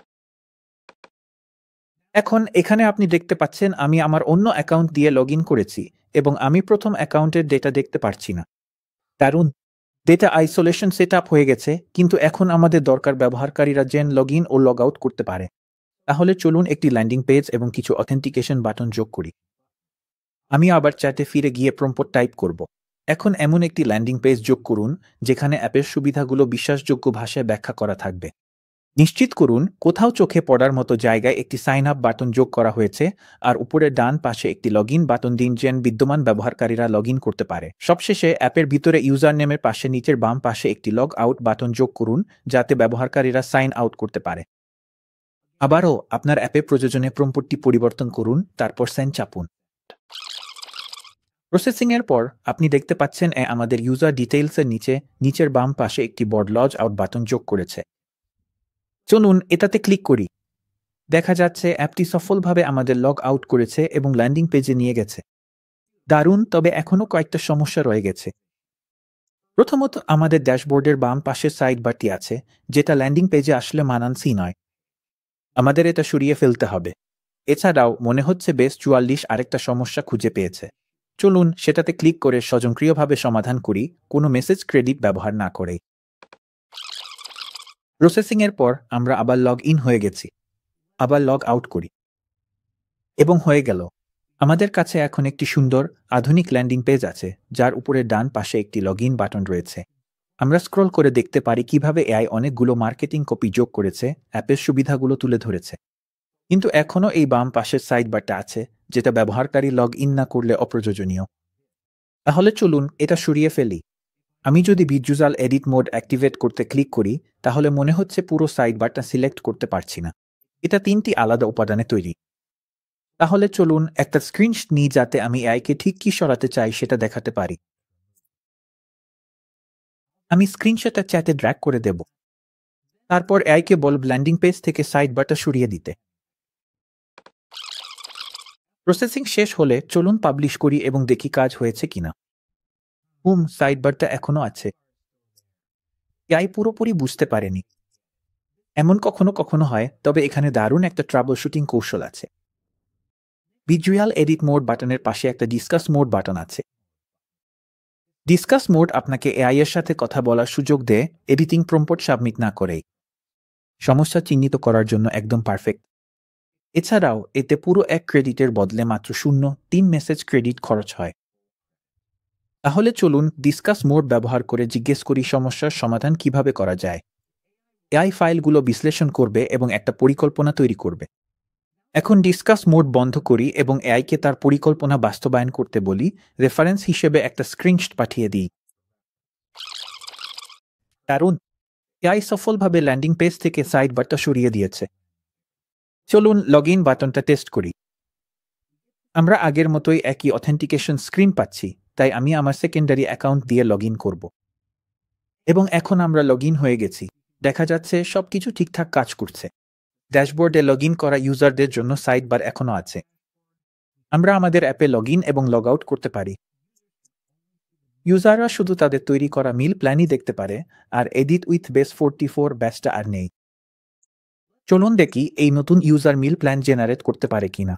এখন এখানে আপনি দেখতে পাচ্ছেন আমি আমার অন্য অ্যাকাউন্ট দিয়ে লগ ইন করেছি এবং আমি প্রথম অ্যাকাউন্টের ডেটা দেখতে পারছি না। দারুণ! ডেটা আইসোলেশন সেট আপ হয়ে গেছে, কিন্তু এখন আমাদের দরকার ব্যবহারকারীরা যেন লগ ইন ও লগ আউট করতে পারে। তাহলে চলুন একটি ল্যান্ডিং পেজ এবং কিছু অথেন্টিকেশন বাটন যোগ করি। আমি আবার চ্যাটে ফিরে গিয়ে প্রম্পট টাইপ করব। এখন এমন একটি ল্যান্ডিং পেজ যোগ করুন যেখানে অ্যাপের সুবিধাগুলো বিশ্বাসযোগ্য ভাষায় ব্যাখ্যা করা থাকবে। নিশ্চিত করুন কোথাও চোখে পড়ার মতো জায়গায় একটি সাইন আপ বাটন যোগ করা হয়েছে, আর উপরের ডান পাশে একটি লগ ইন বাটন দিন যেন বিদ্যমান ব্যবহারকারীরা লগ ইন করতে পারে। সবশেষে অ্যাপের ভিতরে ইউজার নেমের পাশে নিচের বাম পাশে একটি লগ আউট বাটন যোগ করুন যাতে ব্যবহারকারীরা সাইন আউট করতে পারে। আবারও আপনার অ্যাপে প্রয়োজনে প্রম্পটটি পরিবর্তন করুন, তারপর সেন্ড চাপুন। প্রসেসিং এর পর আপনি দেখতে পাচ্ছেন আমাদের ইউজার ডিটেইলসের নিচের বাম পাশে একটি বড় লগ আউট বাটন যোগ করেছে। চলুন এটাতে ক্লিক করি। দেখা যাচ্ছে অ্যাপটি সফলভাবে আমাদের লগ আউট করেছে এবং ল্যান্ডিং পেজে নিয়ে গেছে। দারুণ, তবে এখনও কয়েকটা সমস্যা রয়ে গেছে। প্রথমত, আমাদের ড্যাশবোর্ডের বাম পাশের সাইড বারটি আছে, যেটা ল্যান্ডিং পেজে আসলে মানানসই নয়। আমাদের এটা সরিয়ে ফেলতে হবে। এছাড়াও মনে হচ্ছে বেস 44 আরেকটা সমস্যা খুঁজে পেয়েছে। চলুন সেটাতে ক্লিক করে স্বয়ংক্রিয়ভাবে সমাধান করি, কোনো মেসেজ ক্রেডিট ব্যবহার না করেই। প্রসেসিং এর পর আমরা আবার লগ ইন হয়ে গেছি। আবার লগ আউট করি এবং হয়ে গেল। আমাদের কাছে এখন একটি সুন্দর আধুনিক ল্যান্ডিং পেজ আছে, যার উপরে ডান পাশে একটি লগ ইন বাটন রয়েছে। আমরা স্ক্রল করে দেখতে পারি কিভাবে এআই অনেকগুলো মার্কেটিং কপি যোগ করেছে, অ্যাপের সুবিধাগুলো তুলে ধরেছে। কিন্তু এখনও এই বাম পাশের সাইড বারটা আছে, যেটা ব্যবহারকারী লগ ইন না করলে অপ্রয়োজনীয়। তাহলে চলুন এটা সরিয়ে ফেলি। আমি যদি ভিজুয়াল এডিট মোড অ্যাক্টিভেট করতে ক্লিক করি, তাহলে মনে হচ্ছে পুরো সাইড বারটা সিলেক্ট করতে পারছি না। এটা 3টি আলাদা উপাদানে তৈরি। তাহলে চলুন একটা স্ক্রিনশট নিই যাতে আমি এআইকে ঠিক কি সরাতে চাই সেটা দেখাতে পারি। আমি স্ক্রিনশটটা চ্যাটে ড্র্যাগ করে দেব। তারপর এআইকে বলব ল্যান্ডিং পেজ থেকে সাইড বারটা সরিয়ে দিতে। প্রসেসিং শেষ হলে চলুন পাবলিশ করি এবং দেখি কাজ হয়েছে কিনা। সাইড বারটা এখনো আছে। এআই পুরোপুরি বুঝতে পারেনি। এমন কখনো কখনো হয়, তবে এখানে দারুণ একটা ট্রাবল শুটিং কৌশল আছে। ভিজুয়াল এডিট মোড বাটনের পাশে একটা ডিসকাস মোড বাটন আছে। ডিসকাস মোড আপনাকে এআই এর সাথে কথা বলার সুযোগ দেয়, এডিটিং প্রম্পট সাবমিট না করেই। সমস্যা চিহ্নিত করার জন্য একদম পারফেক্ট। এছাড়াও এতে পুরো 1 ক্রেডিটের বদলে মাত্র 0.3 মেসেজ ক্রেডিট খরচ হয়। তাহলে চলুন ডিসকাস মোড ব্যবহার করে জিজ্ঞেস করি সমস্যার সমাধান কিভাবে করা যায়। এআই ফাইলগুলো বিশ্লেষণ করবে এবং একটা পরিকল্পনা তৈরি করবে। এখন ডিসকাস মোড বন্ধ করি এবং এআইকে তার পরিকল্পনা বাস্তবায়ন করতে বলি। রেফারেন্স হিসেবে একটা স্ক্রিনশট পাঠিয়ে দিই। দারুণ, এআই সফলভাবে ল্যান্ডিং পেজ থেকে সাইড বারটা সরিয়ে দিয়েছে। চলুন লগ ইন বাটনটা টেস্ট করি। আমরা আগের মতোই একই অথেন্টিকেশন স্ক্রিন পাচ্ছি, তাই আমি আমার সেকেন্ডারি অ্যাকাউন্ট দিয়ে লগ ইন করব। এবং এখন আমরা লগ ইন হয়ে গেছি। দেখা যাচ্ছে সবকিছু ঠিকঠাক কাজ করছে। ড্যাশবোর্ডে লগ ইন করা ইউজারদের জন্য সাইড বার এখনো আছে। আমরা আমাদের অ্যাপে লগ ইন এবং লগ আউট করতে পারি। ইউজাররা শুধু তাদের তৈরি করা মিল প্ল্যানই দেখতে পারে, আর এডিট উইথ বেস 44 ব্যাচটা আর নেই। চলুন দেখি এই নতুন ইউজার মিল প্ল্যান জেনারেট করতে পারে কিনা।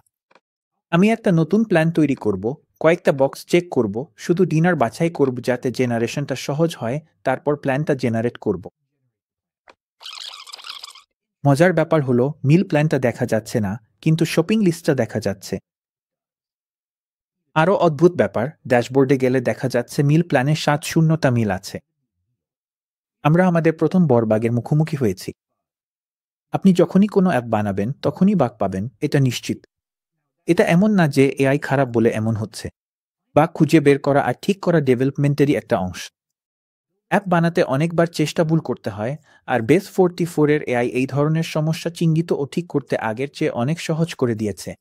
আমি একটা নতুন প্ল্যান তৈরি করব, কয়েকটা বক্স চেক করব, শুধু ডিনার বাছাই করব যাতে জেনারেশনটা সহজ হয়, তারপর প্ল্যানটা জেনারেট করব। মজার ব্যাপার হলো মিল প্ল্যানটা দেখা যাচ্ছে না, কিন্তু শপিং লিস্টটা দেখা যাচ্ছে। আরও অদ্ভুত ব্যাপার, ড্যাশবোর্ডে গেলে দেখা যাচ্ছে মিল প্ল্যানে 7-0টা মিল আছে। আমরা আমাদের প্রথম বড়বাগের মুখোমুখি হয়েছি। আপনি যখনই কোনো অ্যাপ বানাবেন তখনই বাগ পাবেন, এটা নিশ্চিত। এটা এমন না যে এআই খারাপ বলে এমন হচ্ছে। বাগ খুঁজে বের করা আর ঠিক করা ডেভেলপমেন্টেরই একটা অংশ। অ্যাপ বানাতে অনেকবার চেষ্টা ভুল করতে হয়, আর বেস 44 এর এআই এই ধরনের সমস্যা চিহ্নিত ও ঠিক করতে আগের চেয়ে অনেক সহজ করে দিয়েছে।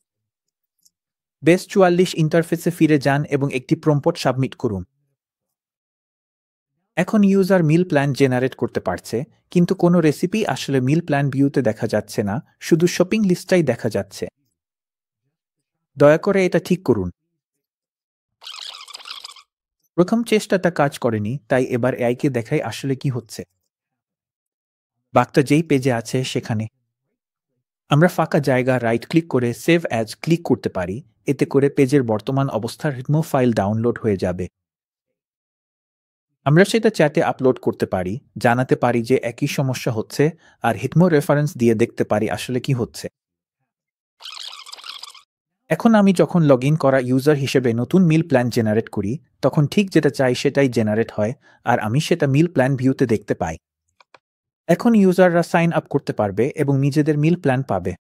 বেস 44 ইন্টারফেসে ফিরে যান এবং একটি প্রম্পট সাবমিট করুন। এখন ইউজার মিল প্ল্যান জেনারেট করতে পারছে, কিন্তু কোনো রেসিপি আসলে মিল প্ল্যান ভিউতে দেখা যাচ্ছে না, শুধু শপিং লিস্টটাই দেখা যাচ্ছে। দয়া করে এটা ঠিক করুন। প্রথম চেষ্টাটা কাজ করেনি, তাই এবার এআইকে দেখাই আসলে কি হচ্ছে। বাগটা যেই পেজে আছে সেখানে। আমরা ফাঁকা জায়গা রাইট ক্লিক করে সেভ অ্যাজ ক্লিক করতে পারি, এতে করে পেজের বর্তমান অবস্থার রিমুভ ফাইল ডাউনলোড হয়ে যাবে। আমরা সেটা চ্যাটে আপলোড করতে পারি, জানাতে পারি যে একই সমস্যা হচ্ছে, আর হিটমো রেফারেন্স দিয়ে দেখতে পারি আসলে কি হচ্ছে। এখন আমি যখন লগ ইন করা ইউজার হিসেবে নতুন মিল প্ল্যান জেনারেট করি, তখন ঠিক যেটা চাই সেটাই জেনারেট হয়, আর আমি সেটা মিল প্ল্যান ভিউতে দেখতে পাই। এখন ইউজাররা সাইন আপ করতে পারবে এবং নিজেদের মিল প্ল্যান পাবে।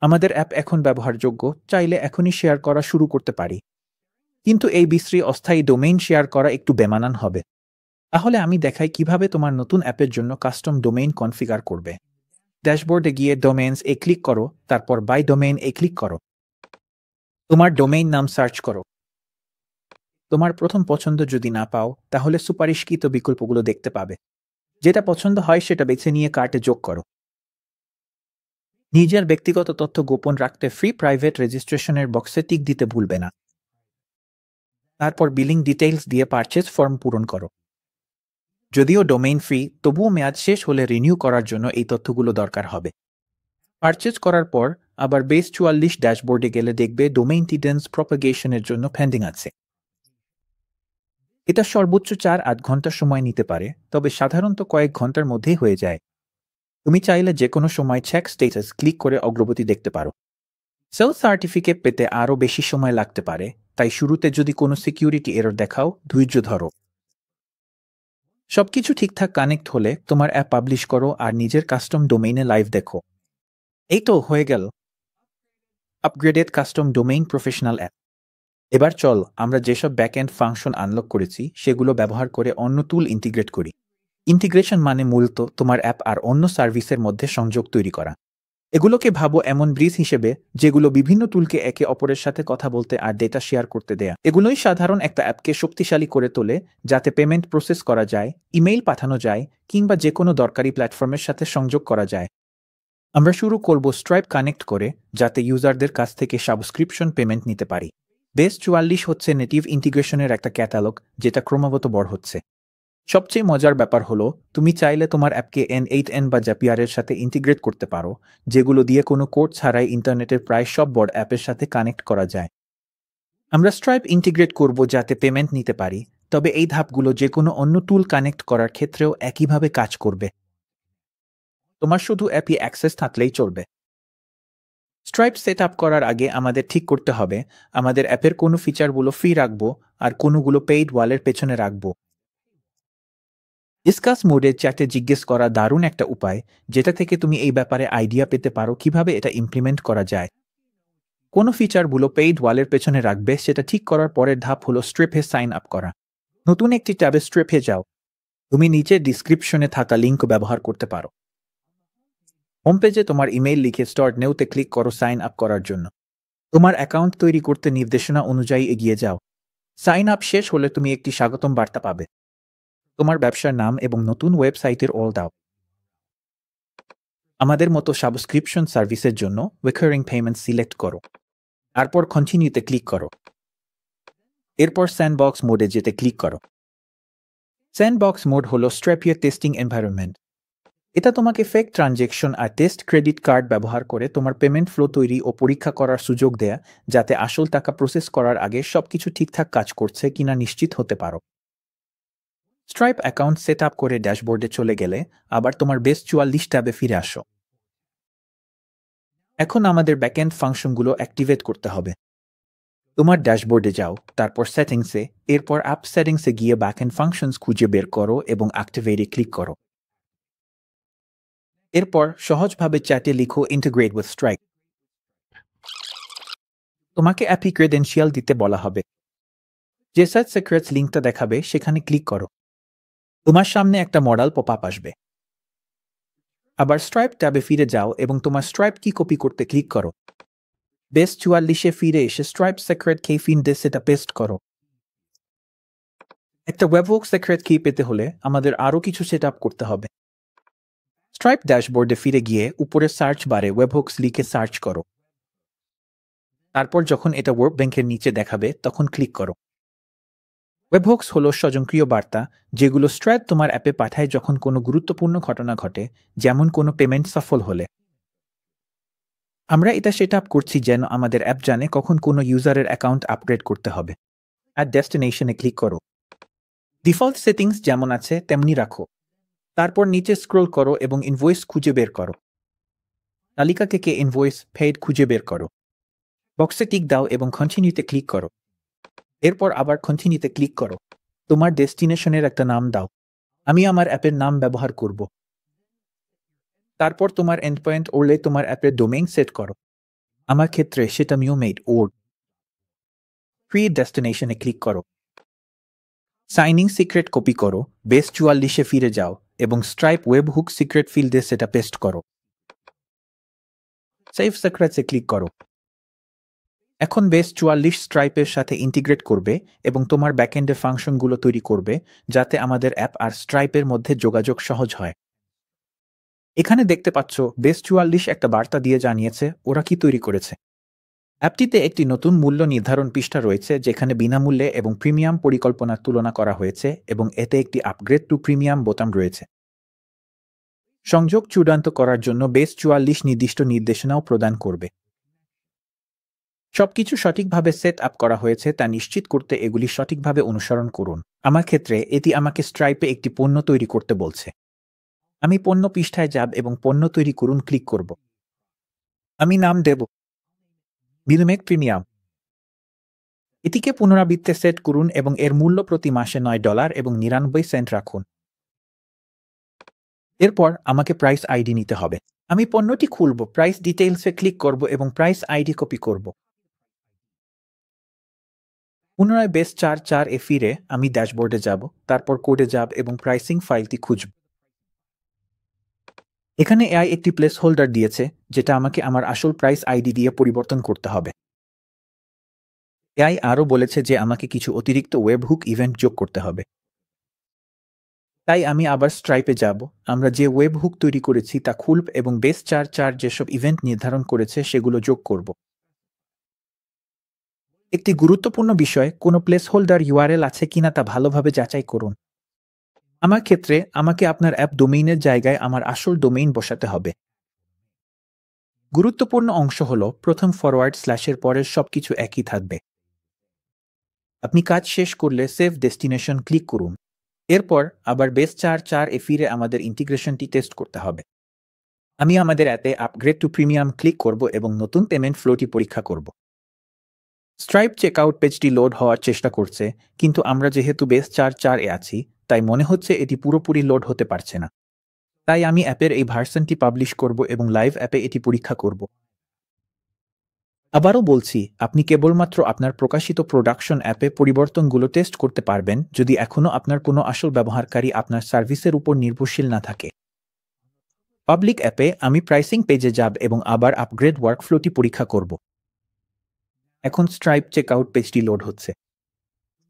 আমাদের অ্যাপ এখন ব্যবহারযোগ্য, চাইলে এখনই শেয়ার করা শুরু করতে পারি। কিন্তু এই বিশ্রী অস্থায়ী ডোমেইন শেয়ার করা একটু বেমানান হবে। তাহলে আমি দেখাই কিভাবে তোমার নতুন অ্যাপের জন্য কাস্টম ডোমেইন কনফিগার করবে। ড্যাশবোর্ডে গিয়ে ডোমেইনস এ ক্লিক করো, তারপর বাই ডোমেইন এ ক্লিক করো। তোমার ডোমেইন নাম সার্চ করো। তোমার প্রথম পছন্দ যদি না পাও, তাহলে সুপারিশকৃত বিকল্পগুলো দেখতে পাবে। যেটা পছন্দ হয় সেটা বেছে নিয়ে কার্টে যোগ করো। নিজের ব্যক্তিগত তথ্য গোপন রাখতে ফ্রি প্রাইভেট রেজিস্ট্রেশনের বক্সে টিক দিতে ভুলবে না। তারপর বিলিং ডিটেইলস দিয়ে পারচেজ ফর্ম পূরণ করো। যদিও ডোমেইন ফ্রি, তবুও মেয়াদ শেষ হলে রিনিউ করার জন্য এই তথ্যগুলো দরকার হবে। পারচেজ করার পর আবার বেস 44 ড্যাশবোর্ডে গেলে দেখবে ডোমেইনটি ডেন্স প্রপাগেশনের জন্য পেন্ডিং আছে। এটা সর্বোচ্চ 4-8 ঘন্টা সময় নিতে পারে, তবে সাধারণত কয়েক ঘন্টার মধ্যেই হয়ে যায়। তুমি চাইলে যে কোনো সময় চেক স্ট্যাটাস ক্লিক করে অগ্রগতি দেখতে পারো। সেলফ সার্টিফিকেট পেতে আরও বেশি সময় লাগতে পারে, তাই শুরুতে যদি কোনো সিকিউরিটি এরর দেখাও, ধৈর্য ধরো। সবকিছু ঠিকঠাক কানেক্ট হলে তোমার অ্যাপ পাবলিশ করো আর নিজের কাস্টম ডোমেইনে লাইভ দেখো। এই তো হয়ে গেল upgraded custom domain professional app. এবার চল আমরা যেসব ব্যাকএন্ড ফাংশন আনলক করেছি সেগুলো ব্যবহার করে অন্য টুল ইন্টিগ্রেট করি। ইন্টিগ্রেশন মানে মূলত তোমার অ্যাপ আর অন্য সার্ভিসের মধ্যে সংযোগ তৈরি করা। এগুলোকে ভাবো এমন ব্রিজ হিসেবে যেগুলো বিভিন্ন টুলকে একে অপরের সাথে কথা বলতে আর ডেটা শেয়ার করতে দেয়া। এগুলোই সাধারণ একটা অ্যাপকে শক্তিশালী করে তোলে, যাতে পেমেন্ট প্রসেস করা যায়, ইমেইল পাঠানো যায়, কিংবা যে কোনো দরকারি প্ল্যাটফর্মের সাথে সংযোগ করা যায়। আমরা শুরু করব স্ট্রাইপ কানেক্ট করে, যাতে ইউজারদের কাছ থেকে সাবস্ক্রিপশন পেমেন্ট নিতে পারি। বেস 44 হচ্ছে নেটিভ ইন্টিগ্রেশনের একটা ক্যাটালগ, যেটা ক্রমাগত বড় হচ্ছে। সবচেয়ে মজার ব্যাপার হলো, তুমি চাইলে তোমার অ্যাপকে N8N বা জাপিয়ার এর সাথে ইন্টিগ্রেট করতে পারো, যেগুলো দিয়ে কোনো কোড ছাড়াই ইন্টারনেটের প্রায় সব বড় অ্যাপের সাথে কানেক্ট করা যায়। আমরা স্ট্রাইপ ইন্টিগ্রেট করব যাতে পেমেন্ট নিতে পারি, তবে এই ধাপগুলো যে কোনো অন্য টুল কানেক্ট করার ক্ষেত্রেও একইভাবে কাজ করবে। তোমার শুধু অ্যাপে অ্যাক্সেস থাকলেই চলবে। স্ট্রাইপ সেট আপ করার আগে আমাদের ঠিক করতে হবে আমাদের অ্যাপের কোনো ফিচারগুলো ফ্রি রাখবো আর কোনোগুলো পেইড ওয়ালের পেছনে রাখবো। ডিসকাস মোডে চ্যাটে জিজ্ঞেস করা দারুণ একটা উপায়, যেটা থেকে তুমি এই ব্যাপারে আইডিয়া পেতে পারো কিভাবে এটা ইমপ্লিমেন্ট করা যায়। কোনো ফিচারগুলো পেইড ওয়ালের পেছনে রাখবে সেটা ঠিক করার পরের ধাপ হলো স্ট্রিপে সাইন আপ করা। নতুন একটি ট্যাবে স্ট্রিপে যাও। তুমি নিচে ডিসক্রিপশনে থাকা লিঙ্ক ব্যবহার করতে পারো। হোম পেজে তোমার ইমেইল লিখে স্টার্ট নেউতে ক্লিক করো সাইন আপ করার জন্য। তোমার অ্যাকাউন্ট তৈরি করতে নির্দেশনা অনুযায়ী এগিয়ে যাও। সাইন আপ শেষ হলে তুমি একটি স্বাগতম বার্তা পাবে। তোমার ব্যবসার নাম এবং নতুন ওয়েবসাইটের অল দাও। আমাদের মতো সাবস্ক্রিপশন সার্ভিসের জন্য রিকারিং পেমেন্ট সিলেক্ট করো। তারপর কন্টিনিউতে ক্লিক করো। এরপর স্যান্ডবক্স মোডে যেতে ক্লিক করো। স্যান্ডবক্স মোড হলো স্ট্র্যাপিয়ার টেস্টিং এনভায়রনমেন্ট। এটা তোমাকে ফেক ট্রানজ্যাকশন আর টেস্ট ক্রেডিট কার্ড ব্যবহার করে তোমার পেমেন্ট ফ্লো তৈরি ও পরীক্ষা করার সুযোগ দেয়া, যাতে আসল টাকা প্রসেস করার আগে সবকিছু ঠিকঠাক কাজ করছে কিনা নিশ্চিত হতে পারো। স্ট্রাইপ অ্যাকাউন্ট সেট আপ করে ড্যাশবোর্ডে চলে গেলে আবার তোমার বেস 44 ট্যাবে ফিরে আসো। এখন আমাদের ব্যাকএন্ড ফাংশনগুলো অ্যাক্টিভেট করতে হবে। তোমার ড্যাশবোর্ডে যাও, তারপর সেটিংসে, এরপর অ্যাপ সেটিংসে গিয়ে ব্যাকএন্ড ফাংশনস খুঁজে বের করো এবং অ্যাক্টিভেটে ক্লিক করো। এরপর সহজভাবে চ্যাটে লিখো ইন্টিগ্রেট উইথ স্ট্রাইপ। তোমাকে অ্যাপি ক্রেডেনশিয়াল দিতে বলা হবে। যে সাইট সিক্রেটস লিঙ্কটা দেখাবে সেখানে ক্লিক করো। তোমার সামনে একটা মডেল পপ আপ আসবে। আবার স্ট্রাইপ ট্যাবে ফিরে যাও এবং তোমার স্ট্রাইপ কি কপি করতে ক্লিক করো। বেস 44-এ ফিরে এসে স্ট্রাইপ সিক্রেট কি ফিন দিয়ে সেটা পেস্ট করো। একটা ওয়েবহুক সিক্রেট কি পেতে হলে আমাদের আরও কিছু সেট আপ করতে হবে। স্ট্রাইপ ড্যাশবোর্ডে ফিরে গিয়ে উপরের সার্চ বারে ওয়েবহুকস লিখে সার্চ করো। তারপর যখন এটা ওয়ার্ক ব্যাংকের নিচে দেখাবে তখন ক্লিক করো। ওয়েবহুকস হলো স্বয়ংক্রিয় বার্তা, যেগুলো স্ট্রাইপ তোমার অ্যাপে পাঠায় যখন কোনো গুরুত্বপূর্ণ ঘটনা ঘটে, যেমন কোনো পেমেন্ট সফল হলে। আমরা এটা সেট আপ করছি যেন আমাদের অ্যাপ জানে কখন কোনো ইউজারের অ্যাকাউন্ট আপগ্রেড করতে হবে। অ্যাট ডেস্টিনেশনে ক্লিক করো। ডিফল্ট সেটিংস যেমন আছে তেমনি রাখো। তারপর নিচে স্ক্রল করো এবং ইনভয়েস খুঁজে বের করো। তালিকা থেকে ইনভয়েস পেইড খুঁজে বের করো। বক্সে টিক দাও এবং কন্টিনিউতে ক্লিক করো। এরপর আবার কন্টিনিউতে ক্লিক করো। তোমার ডেস্টিনেশনের একটা নাম দাও। আমি আমার অ্যাপের নাম ব্যবহার করব। তারপর তোমার এন্ড পয়েন্ট ওরলে তোমার অ্যাপের ডোমেইন সেট করো। আমার ক্ষেত্রে সেটা মিউমেড ওর্ড। ফ্রি ডেস্টিনেশনে ক্লিক করো। সাইন ইন সিক্রেট কপি করো, বেস 44-এ ফিরে যাও এবং স্ট্রাইপ ওয়েব হুক সিক্রেট ফিল্ডে সেটা পেস্ট করো। সেভ সিক্রেটসে ক্লিক করো। এখন বেস 44 স্ট্রাইপের সাথে ইন্টিগ্রেট করবে এবং তোমার ব্যাকএন্ডের ফাংশনগুলো তৈরি করবে যাতে আমাদের অ্যাপ আর স্ট্রাইপের মধ্যে যোগাযোগ সহজ হয়। এখানে দেখতে পাচ্ছ বেস 44 একটা বার্তা দিয়ে জানিয়েছে ওরা কি তৈরি করেছে। অ্যাপটিতে একটি নতুন মূল্য নির্ধারণ পৃষ্ঠা রয়েছে যেখানে বিনামূল্যে এবং প্রিমিয়াম পরিকল্পনার তুলনা করা হয়েছে এবং এতে একটি আপগ্রেড টু প্রিমিয়াম বোতাম রয়েছে। সংযোগ চূড়ান্ত করার জন্য বেস 44 নির্দিষ্ট নির্দেশনাও প্রদান করবে। সবকিছু সঠিকভাবে সেট আপ করা হয়েছে তা নিশ্চিত করতে এগুলি সঠিকভাবে অনুসরণ করুন। আমার ক্ষেত্রে এটি আমাকে স্ট্রাইপে একটি পণ্য তৈরি করতে বলছে। আমি পণ্য পৃষ্ঠায় যাব এবং পণ্য তৈরি করুন ক্লিক করব। আমি নাম দেব বিনুমেক প্রিমিয়াম। এটিকে পুনরাবৃত্তে সেট করুন এবং এর মূল্য প্রতি মাসে $9 এবং 99 সেন্ট রাখুন। এরপর আমাকে প্রাইস আইডি নিতে হবে। আমি পণ্যটি খুলব, প্রাইস ডিটেইলসে ক্লিক করব এবং প্রাইস আইডি কপি করব। পুনরায় বেস 44-এ ফিরে আমি ড্যাশবোর্ডে যাব, তারপর কোডে যাব এবং প্রাইসিং ফাইলটি খুঁজব। এখানে এআই একটি প্লেস হোল্ডার দিয়েছে যেটা আমাকে আমার আসল প্রাইস আইডি দিয়ে পরিবর্তন করতে হবে। এআই আরও বলেছে যে আমাকে কিছু অতিরিক্ত ওয়েব হুক ইভেন্ট যোগ করতে হবে। তাই আমি আবার স্ট্রাইপে যাব। আমরা যে ওয়েব হুক তৈরি করেছি তা খুলব এবং বেস 44 যেসব ইভেন্ট নির্ধারণ করেছে সেগুলো যোগ করব। একটি গুরুত্বপূর্ণ বিষয়, কোনো প্লেস হোল্ডার ইউআরএল আছে কিনা তা ভালোভাবে যাচাই করুন। আমার ক্ষেত্রে আমাকে আপনার অ্যাপ ডোমেইনের জায়গায় আমার আসল ডোমেইন বসাতে হবে। গুরুত্বপূর্ণ অংশ হল প্রথম ফরওয়ার্ড স্ল্যাশের পরের সবকিছু একই থাকবে। আপনি কাজ শেষ করলে সেভ ডেস্টিনেশন ক্লিক করুন। এরপর আবার বেস 44-এ ফিরে আমাদের ইন্টিগ্রেশনটি টেস্ট করতে হবে। আমি আমাদের অ্যাপে আপগ্রেড টু প্রিমিয়াম ক্লিক করব এবং নতুন পেমেন্ট ফ্লোটি পরীক্ষা করব। স্ট্রাইপ চেকআউট পেজটি লোড হওয়ার চেষ্টা করছে, কিন্তু আমরা যেহেতু বেস 44-এ আছি তাই মনে হচ্ছে এটি পুরোপুরি লোড হতে পারছে না। তাই আমি অ্যাপের এই ভার্সনটি পাবলিশ করব এবং লাইভ অ্যাপে এটি পরীক্ষা করব। আবারও বলছি, আপনি কেবলমাত্র আপনার প্রকাশিত প্রোডাকশন অ্যাপে পরিবর্তনগুলো টেস্ট করতে পারবেন যদি এখনও আপনার কোনো আসল ব্যবহারকারী আপনার সার্ভিসের উপর নির্ভরশীল না থাকে। পাবলিক অ্যাপে আমি প্রাইসিং পেজে যাব এবং আবার আপগ্রেড ওয়ার্কফ্লোটি পরীক্ষা করব। এখন স্ট্রাইপ চেকআউট পেজটি লোড হচ্ছে।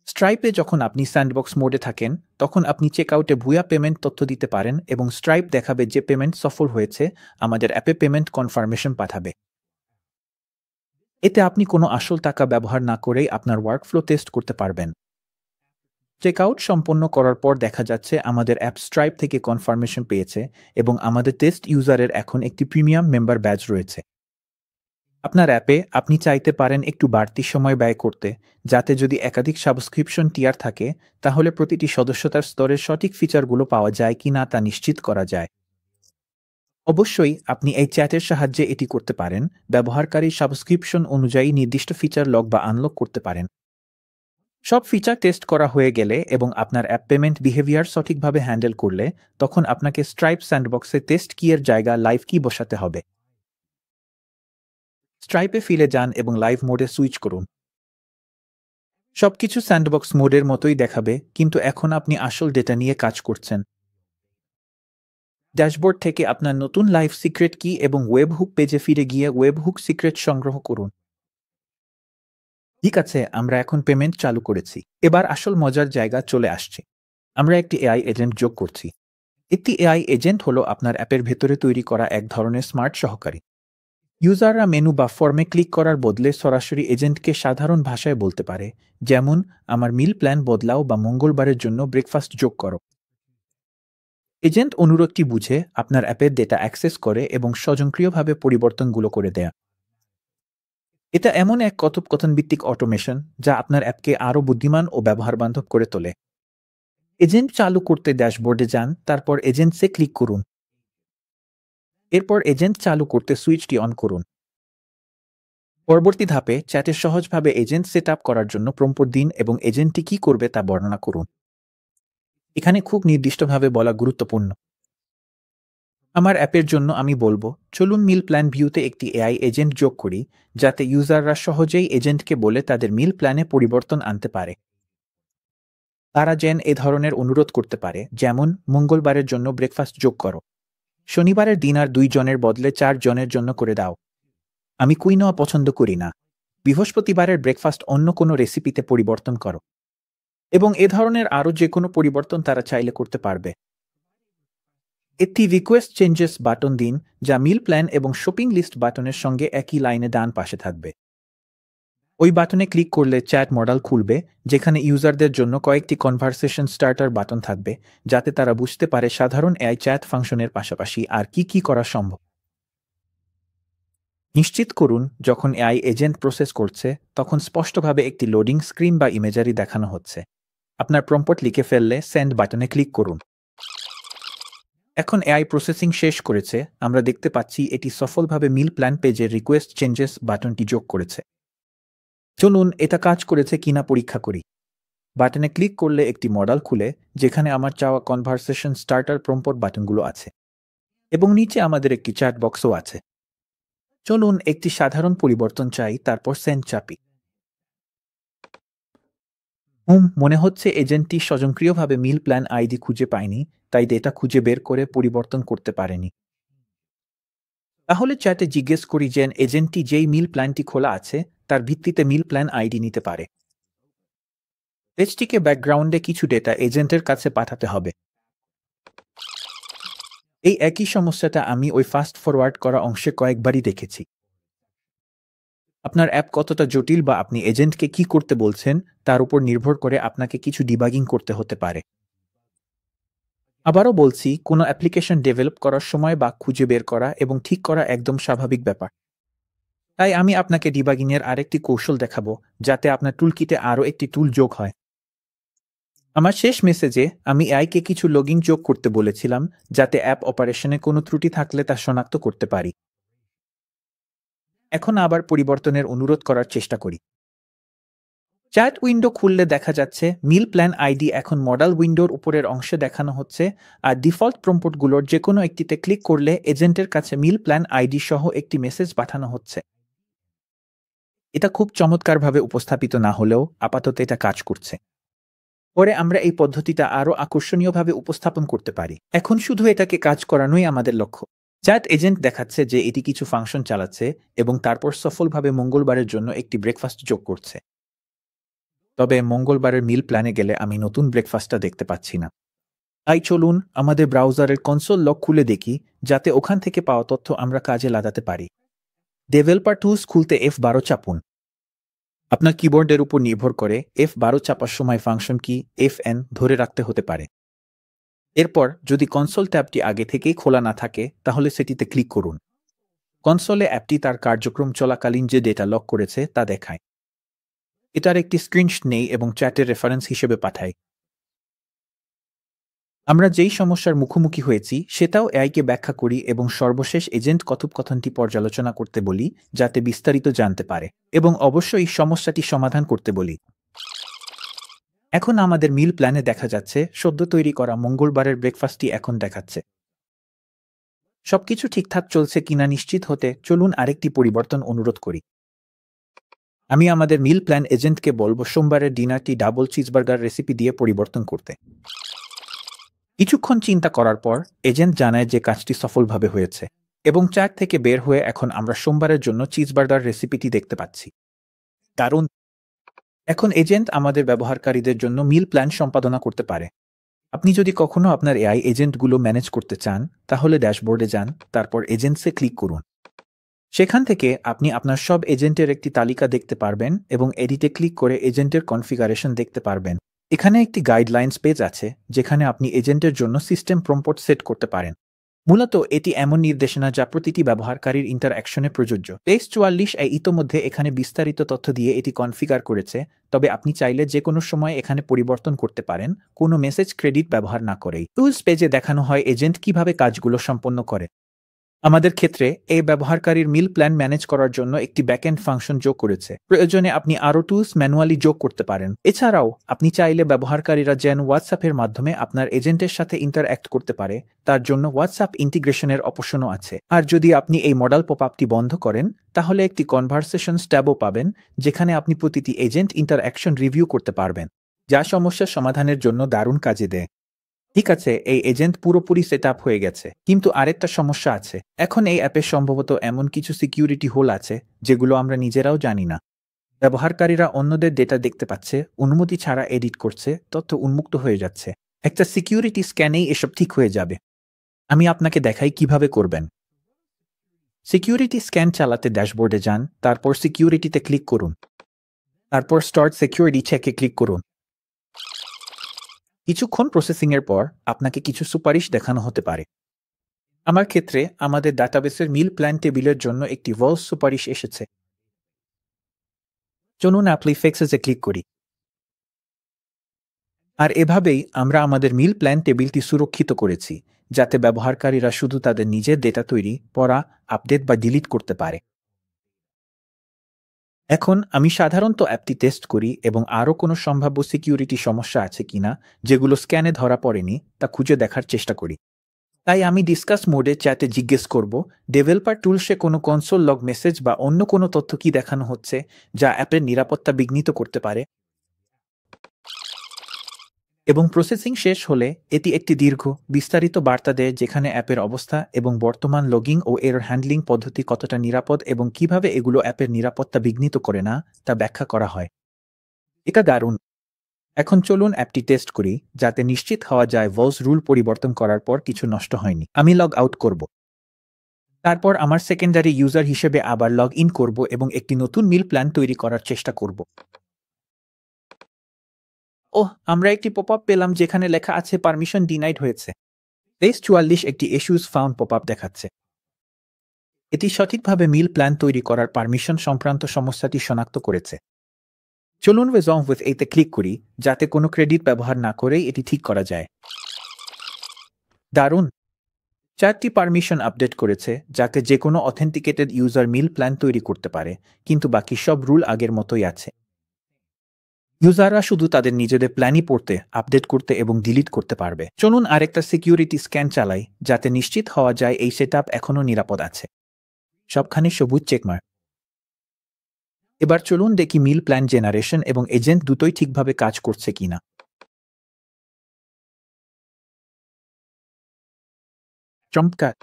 স্ট্রাইপে যখন আপনি স্যান্ডবক্স মোডে থাকেন তখন আপনি চেকআউটে ভুয়া পেমেন্ট তথ্য দিতে পারেন এবং স্ট্রাইপ দেখাবে যে পেমেন্ট সফল হয়েছে, আমাদের অ্যাপে পেমেন্ট কনফার্মেশন পাঠাবে। এতে আপনি কোনো আসল টাকা ব্যবহার না করেই আপনার ওয়ার্কফ্লো টেস্ট করতে পারবেন। চেকআউট সম্পন্ন করার পর দেখা যাচ্ছে আমাদের অ্যাপ স্ট্রাইপ থেকে কনফার্মেশন পেয়েছে এবং আমাদের টেস্ট ইউজারের এখন একটি প্রিমিয়াম মেম্বার ব্যাজ রয়েছে। আপনার অ্যাপে আপনি চাইতে পারেন একটু বাড়তি সময় ব্যয় করতে, যাতে যদি একাধিক সাবস্ক্রিপশন টিয়ার থাকে তাহলে প্রতিটি সদস্যতার স্তরের সঠিক ফিচারগুলো পাওয়া যায় কি না তা নিশ্চিত করা যায়। অবশ্যই আপনি এই চ্যাটের সাহায্যে এটি করতে পারেন। ব্যবহারকারী সাবস্ক্রিপশন অনুযায়ী নির্দিষ্ট ফিচার লক বা আনলক করতে পারেন। সব ফিচার টেস্ট করা হয়ে গেলে এবং আপনার অ্যাপ পেমেন্ট বিহেভিয়ার সঠিকভাবে হ্যান্ডেল করলে তখন আপনাকে স্ট্রাইপ স্যান্ডবক্সে টেস্ট কিয়ের জায়গা লাইভ কি বসাতে হবে। স্ট্রাইপে ফিরে যান এবং লাইভ মোডে সুইচ করুন। সবকিছু স্যান্ডবক্স মোডের মতোই দেখাবে, কিন্তু এখন আপনি আসল ডেটা নিয়ে কাজ করছেন। ড্যাশবোর্ড থেকে আপনার নতুন লাইভ সিক্রেট কি এবং ওয়েব হুক পেজে ফিরে গিয়ে ওয়েব হুক সিক্রেট সংগ্রহ করুন। ঠিক আছে, আমরা এখন পেমেন্ট চালু করেছি। এবার আসল মজার জায়গা চলে আসছে। আমরা একটি এআই এজেন্ট যোগ করছি। একটি এআই এজেন্ট হলো আপনার অ্যাপের ভেতরে তৈরি করা এক ধরনের স্মার্ট সহকারী। ইউজাররা মেনু বা ফর্মে ক্লিক করার বদলে সরাসরি এজেন্টকে সাধারণ ভাষায় বলতে পারে, যেমন আমার মিল প্ল্যান বদলাও বা মঙ্গলবারের জন্য ব্রেকফাস্ট যোগ করো। এজেন্ট অনুরোধটি বুঝে আপনার অ্যাপের ডেটা অ্যাক্সেস করে এবং স্বয়ংক্রিয়ভাবে পরিবর্তনগুলো করে দেয়। এটা এমন এক কথোপকথন ভিত্তিক অটোমেশন যা আপনার অ্যাপকে আরও বুদ্ধিমান ও ব্যবহারবান্ধব করে তোলে। এজেন্ট চালু করতে ড্যাশবোর্ডে যান, তারপর এজেন্টসে ক্লিক করুন। এরপর এজেন্ট চালু করতে সুইচটি অন করুন। পরবর্তী ধাপে চ্যাটে সহজভাবে এজেন্ট সেট আপ করার জন্য প্রম্পট দিন এবং এজেন্টটি কি করবে তা বর্ণনা করুন। এখানে খুব নির্দিষ্টভাবে বলা গুরুত্বপূর্ণ। আমার অ্যাপের জন্য আমি বলবো, চলুন মিল প্ল্যান ভিউতে একটি এআই এজেন্ট যোগ করি, যাতে ইউজাররা সহজেই এজেন্টকে বলে তাদের মিল প্ল্যানে পরিবর্তন আনতে পারে। তারা যেন এ ধরনের অনুরোধ করতে পারে, যেমন মঙ্গলবারের জন্য ব্রেকফাস্ট যোগ করো, শনিবারের ডিনার 2 জনের বদলে 4 জনের জন্য করে দাও, আমি কুইনোয়া পছন্দ করি না, বৃহস্পতিবারের ব্রেকফাস্ট অন্য কোনো রেসিপিতে পরিবর্তন করো, এবং এ ধরনের আরও যে কোনো পরিবর্তন তারা চাইলে করতে পারবে। একটি রিকোয়েস্ট চেঞ্জেস বাটন দিন, যা মিল প্ল্যান এবং শপিং লিস্ট বাটনের সঙ্গে একই লাইনে ডান পাশে থাকবে। ওই বাটনে ক্লিক করলে চ্যাট মডেল খুলবে, যেখানে ইউজারদের জন্য কয়েকটি কনভারসেশন স্টার্টার বাটন থাকবে, যাতে তারা বুঝতে পারে সাধারণ এআই চ্যাট ফাংশনের পাশাপাশি আর কি করা সম্ভব। নিশ্চিত করুন যখন এআই এজেন্ট প্রসেস করছে তখন স্পষ্টভাবে একটি লোডিং স্ক্রিন বা ইমেজারি দেখানো হচ্ছে। আপনার প্রম্পট লিখে ফেললে সেন্ড বাটনে ক্লিক করুন। এখন এআই প্রসেসিং শেষ করেছে, আমরা দেখতে পাচ্ছি এটি সফলভাবে মিল প্ল্যান পেজে রিকোয়েস্ট চেঞ্জেস বাটনটি যোগ করেছে। চলুন এটা কাজ করেছে কিনা পরীক্ষা করি। বাটনে ক্লিক করলে একটি মডেল খুলে, যেখানে আমার চাওয়া কনভারসেশন স্টার্টার প্রম্পট বাটনগুলো আছে, এবং নিচে আমাদের একটি চ্যাট বক্সও আছে। চলুন একটি সাধারণ পরিবর্তন চাই, তারপর সেন্ড চাপি। মনে হচ্ছে এজেন্টটি স্বয়ংক্রিয়ভাবে মিল প্ল্যান আইডি খুঁজে পায়নি, তাই ডেটা খুঁজে বের করে পরিবর্তন করতে পারেনি। তাহলে চ্যাটে জিজ্ঞেস করি যে এজেন্টটি যেই মিল প্ল্যানটি খোলা আছে তার ভিত্তিতে মিল প্ল্যান আইডি নিতে পারে। পেজটিকে ব্যাকগ্রাউন্ডে কিছু ডেটা এজেন্টের কাছে পাঠাতে হবে। এই একই সমস্যাটা আমি ওই ফাস্ট ফরওয়ার্ড করা অংশে কয়েকবারই দেখেছি। আপনার অ্যাপ কতটা জটিল বা আপনি এজেন্টকে কি করতে বলছেন তার উপর নির্ভর করে আপনাকে কিছু ডিবাগিং করতে হতে পারে। আবারও বলছি, কোনো অ্যাপ্লিকেশন ডেভেলপ করার সময় বাগ খুঁজে বের করা এবং ঠিক করা একদম স্বাভাবিক ব্যাপার। তাই আমি আপনাকে ডিবাগিংয়ের আরেকটি কৌশল দেখাবো, যাতে আপনার টুলকিটে আরও একটি টুল যোগ হয়। আমার শেষ মেসেজে আমি এআইকে কিছু লগিং যোগ করতে বলেছিলাম, যাতে অ্যাপ অপারেশনে কোনো ত্রুটি থাকলে তা শনাক্ত করতে পারি। এখন আবার পরিবর্তনের অনুরোধ করার চেষ্টা করি। চ্যাট উইন্ডো খুললে দেখা যাচ্ছে মিল প্ল্যান আইডি এখন মডেল উইন্ডোর উপরের অংশে দেখানো হচ্ছে, আর ডিফল্ট প্রম্পটগুলোর যে কোনো একটিতে ক্লিক করলে এজেন্টের কাছে মিল প্ল্যান আইডি সহ একটি মেসেজ পাঠানো হচ্ছে। এটা খুব চমৎকারভাবে উপস্থাপিত না হলেও আপাতত এটা কাজ করছে। পরে আমরা এই পদ্ধতিটা আরও আকর্ষণীয়ভাবে উপস্থাপন করতে পারি। এখন শুধু এটাকে কাজ করানোই আমাদের লক্ষ্য। চ্যাট এজেন্ট দেখাচ্ছে যে এটি কিছু ফাংশন চালাচ্ছে এবং তারপর সফলভাবে মঙ্গলবারের জন্য একটি ব্রেকফাস্ট যোগ করছে। তবে মঙ্গলবারের মিল প্ল্যানে গেলে আমি নতুন ব্রেকফাস্টটা দেখতে পাচ্ছি না। তাই চলুন আমাদের ব্রাউজারের কনসোল লগ খুলে দেখি, যাতে ওখান থেকে পাওয়া তথ্য আমরা কাজে লাগাতে পারি। ডেভেলপার টুলস খুলতে F12 চাপুন। আপনার কিবোর্ডের উপর নির্ভর করে F12 চাপার সময় ফাংশন কি Fn ধরে রাখতে হতে পারে। এরপর যদি কনসোল ট্যাবটি আগে থেকেই খোলা না থাকে তাহলে সেটিতে ক্লিক করুন। কনসোলে অ্যাপটি তার কার্যক্রম চলাকালীন যে ডেটা লক করেছে তা দেখায়। এটার একটি স্ক্রিনশট নেই এবং চ্যাটের রেফারেন্স হিসেবে পাঠাই। আমরা যেই সমস্যার মুখোমুখি হয়েছি সেটাও এআইকে ব্যাখ্যা করি এবং সর্বশেষ এজেন্ট কথোপকথনটি পর্যালোচনা করতে বলি, যাতে বিস্তারিত জানতে পারে, এবং অবশ্যই সমস্যাটি সমাধান করতে বলি। এখন আমাদের মিল প্ল্যানে দেখা যাচ্ছে সদ্য তৈরি করা মঙ্গলবারের ব্রেকফাস্টটি এখন দেখাচ্ছে। সবকিছু ঠিকঠাক চলছে কিনা নিশ্চিত হতে চলুন আরেকটি পরিবর্তন অনুরোধ করি। আমি আমাদের মিল প্ল্যান এজেন্টকে বলবো সোমবারের ডিনারটি ডাবল চিজবার্গার রেসিপি দিয়ে পরিবর্তন করতে। কিছুক্ষণ চিন্তা করার পর এজেন্ট জানায় যে কাজটি সফলভাবে হয়েছে, এবং চ্যাট থেকে বের হয়ে এখন আমরা সোমবারের জন্য চিজবার্গার রেসিপিটি দেখতে পাচ্ছি। কারণ এখন এজেন্ট আমাদের ব্যবহারকারীদের জন্য মিল প্ল্যান সম্পাদনা করতে পারে। আপনি যদি কখনো আপনার এআই এজেন্টগুলো ম্যানেজ করতে চান তাহলে ড্যাশবোর্ডে যান, তারপর এজেন্টসে ক্লিক করুন। সেখান থেকে আপনি আপনার সব এজেন্টের একটি তালিকা দেখতে পারবেন এবং এডিটে ক্লিক করে এজেন্টের কনফিগারেশন দেখতে পারবেন। এখানে একটি গাইডলাইন্স পেজ আছে যেখানে আপনি এজেন্টের জন্য সিস্টেম প্রম্পট সেট করতে পারেন। মূলত এটি এমন নির্দেশনা যা প্রতিটি ব্যবহারকারীর ইন্টারঅ্যাকশনে প্রযোজ্য। বেস 44 ইতোমধ্যে এখানে বিস্তারিত তথ্য দিয়ে এটি কনফিগার করেছে, তবে আপনি চাইলে যে কোনো সময় এখানে পরিবর্তন করতে পারেন, কোনো মেসেজ ক্রেডিট ব্যবহার না করেই। টুলস পেজে দেখানো হয় এজেন্ট কিভাবে কাজগুলো সম্পন্ন করে। আমাদের ক্ষেত্রে এই ব্যবহারকারীর মিল প্ল্যান ম্যানেজ করার জন্য একটি ব্যাকএন্ড ফাংশন যোগ করেছে। প্রয়োজনে আপনি আরও টুলস ম্যানুয়ালি যোগ করতে পারেন। এছাড়াও আপনি চাইলে ব্যবহারকারীরা যেন হোয়াটসঅ্যাপের মাধ্যমে আপনার এজেন্টের সাথে ইন্টারঅ্যাক্ট করতে পারে, তার জন্য হোয়াটসঅ্যাপ ইন্টিগ্রেশনের অপশনও আছে। আর যদি আপনি এই মডেল পপআপটি বন্ধ করেন, তাহলে একটি কনভারসেশন ট্যাবও পাবেন, যেখানে আপনি প্রতিটি এজেন্ট ইন্টারঅ্যাকশন রিভিউ করতে পারবেন, যা সমস্যার সমাধানের জন্য দারুণ কাজে দেয়। ঠিক আছে, এই এজেন্ট পুরোপুরি সেট আপ হয়ে গেছে, কিন্তু আরেকটা সমস্যা আছে। এখন এই অ্যাপে সম্ভবত এমন কিছু সিকিউরিটি হোল আছে যেগুলো আমরা নিজেরাও জানি না। ব্যবহারকারীরা অন্যদের ডেটা দেখতে পাচ্ছে, অনুমতি ছাড়া এডিট করছে, তথ্য উন্মুক্ত হয়ে যাচ্ছে। একটা সিকিউরিটি স্ক্যানেই এসব ঠিক হয়ে যাবে। আমি আপনাকে দেখাই কিভাবে করবেন। সিকিউরিটি স্ক্যান চালাতে ড্যাশবোর্ডে যান, তারপর সিকিউরিটিতে ক্লিক করুন, তারপর স্টার্ট সিকিউরিটি চেকে ক্লিক করুন। কিছুক্ষণ প্রসেসিংয়ের পর আপনাকে কিছু সুপারিশ দেখানো হতে পারে। আমার ক্ষেত্রে আমাদের ডাটাবেসের মিল প্ল্যান টেবিলের জন্য একটি ভলস সুপারিশ এসেছে। চলুন অ্যাপ্লি ফিক্সেসে ক্লিক করি। আর এভাবেই আমরা আমাদের মিল প্ল্যান টেবিলটি সুরক্ষিত করেছি, যাতে ব্যবহারকারীরা শুধু তাদের নিজের ডেটা তৈরি, পড়া, আপডেট বা ডিলিট করতে পারে। এখন আমি সাধারণত অ্যাপটি টেস্ট করি এবং আরও কোনো সম্ভাব্য সিকিউরিটি সমস্যা আছে কিনা যেগুলো স্ক্যানে ধরা পড়েনি তা খুঁজে দেখার চেষ্টা করি। তাই আমি ডিসকাস মোডে চ্যাটে জিজ্ঞেস করব, ডেভেলপার টুলসে কোনো কনসোল লগ মেসেজ বা অন্য কোনো তথ্য কি দেখানো হচ্ছে যা অ্যাপের নিরাপত্তা বিঘ্নিত করতে পারে। এবং প্রসেসিং শেষ হলে এটি একটি দীর্ঘ, বিস্তারিত বার্তা দেয় যেখানে অ্যাপের অবস্থা এবং বর্তমান লগিং ও এরর হ্যান্ডলিং পদ্ধতি কতটা নিরাপদ এবং কিভাবে এগুলো অ্যাপের নিরাপত্তা বিঘ্নিত করে না তা ব্যাখ্যা করা হয়। এটা দারুণ। এখন চলুন অ্যাপটি টেস্ট করি, যাতে নিশ্চিত হওয়া যায় ভলস রুল পরিবর্তন করার পর কিছু নষ্ট হয়নি। আমি লগ আউট করব। তারপর আমার সেকেন্ডারি ইউজার হিসেবে আবার লগ ইন করব এবং একটি নতুন মিল প্ল্যান তৈরি করার চেষ্টা করব। ওহ, আমরা একটি পপআপ পেলাম যেখানে লেখা আছে পারমিশন ডিনাইড হয়েছে। বেস 44 একটি ইস্যুস ফাউন্ড পপআপ দেখাচ্ছে। এটি সঠিকভাবে মিল প্ল্যান তৈরি করার পারমিশন সংক্রান্ত সমস্যাটি শনাক্ত করেছে। চলুন রেজলভ উইথ এতে ক্লিক করি, যাতে কোনো ক্রেডিট ব্যবহার না করেই এটি ঠিক করা যায়। দারুণ! 4টি পারমিশন আপডেট করেছে, যাতে যে কোনো অথেন্টিকেটেড ইউজার মিল প্ল্যান তৈরি করতে পারে, কিন্তু বাকি সব রুল আগের মতোই আছে। ইউজাররা শুধু তাদের নিজেদের প্ল্যানই পড়তে, আপডেট করতে এবং ডিলিট করতে পারবে। চলুন আরেকটা সিকিউরিটি স্ক্যান চালাই, যাতে নিশ্চিত হওয়া যায় এই সেটআপ এখনও নিরাপদ আছে। সবখানে সবুজ চেকমার্ক। এবার চলুন দেখি মিল প্ল্যান জেনারেশন এবং এজেন্ট দুটোই ঠিকভাবে কাজ করছে কিনা। চমৎকার!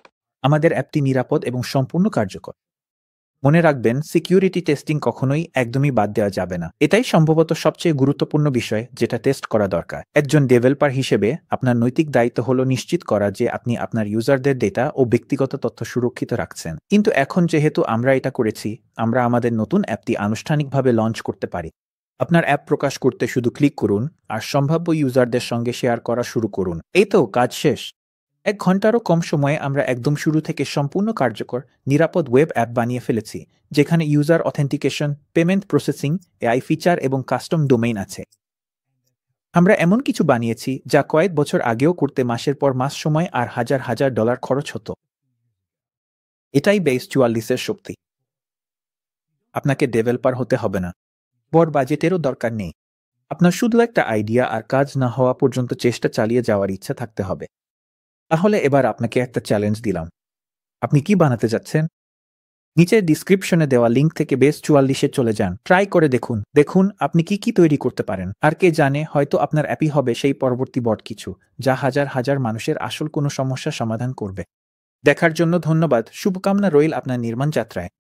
আমাদের অ্যাপটি নিরাপদ এবং সম্পূর্ণ কার্যকর। মনে রাখবেন, সিকিউরিটি টেস্টিং কখনোই একদমই বাদ দেওয়া যাবে না। এটাই সম্ভবত সবচেয়ে গুরুত্বপূর্ণ বিষয় যেটা টেস্ট করা দরকার। একজন ডেভেলপার হিসেবে আপনার নৈতিক দায়িত্ব হলো নিশ্চিত করা যে আপনি আপনার ইউজারদের ডেটা ও ব্যক্তিগত তথ্য সুরক্ষিত রাখছেন। কিন্তু এখন যেহেতু আমরা এটা করেছি, আমরা আমাদের নতুন অ্যাপটি আনুষ্ঠানিকভাবে লঞ্চ করতে পারি। আপনার অ্যাপ প্রকাশ করতে শুধু ক্লিক করুন আর সম্ভাব্য ইউজারদের সঙ্গে শেয়ার করা শুরু করুন। এই তো, কাজ শেষ। 1 ঘন্টারও কম সময়ে আমরা একদম শুরু থেকে সম্পূর্ণ কার্যকর, নিরাপদ ওয়েব অ্যাপ বানিয়ে ফেলেছি, যেখানে user authentication, payment processing, AI feature এবং কাস্টম ডোমেইন আছে। আমরা এমন কিছু বানিয়েছি যা কয়েক বছর আগেও করতে মাসের পর মাস সময় আর হাজার হাজার ডলার খরচ হতো। এটাই বেস 44 শক্তি। আপনাকে ডেভেলপার হতে হবে না, বড় বাজেটেরও দরকার নেই। আপনার শুধু একটা আইডিয়া আর কাজ না হওয়া পর্যন্ত চেষ্টা চালিয়ে যাওয়ার ইচ্ছা থাকতে হবে। তাহলে এবার আপনাকে একটা চ্যালেঞ্জ দিলাম। আপনি কি বানাতে যাচ্ছেন? নিচের ডিসক্রিপশনে দেওয়া লিঙ্ক থেকে বেস 44-এ চলে যান, ট্রাই করে দেখুন। দেখুন আপনি কি তৈরি করতে পারেন। আর কে জানে, হয়তো আপনার অ্যাপই হবে সেই পরবর্তী বড় কিছু, যা হাজার হাজার মানুষের আসল কোনো সমস্যা সমাধান করবে। দেখার জন্য ধন্যবাদ। শুভকামনা রইল আপনার নির্মাণ যাত্রায়।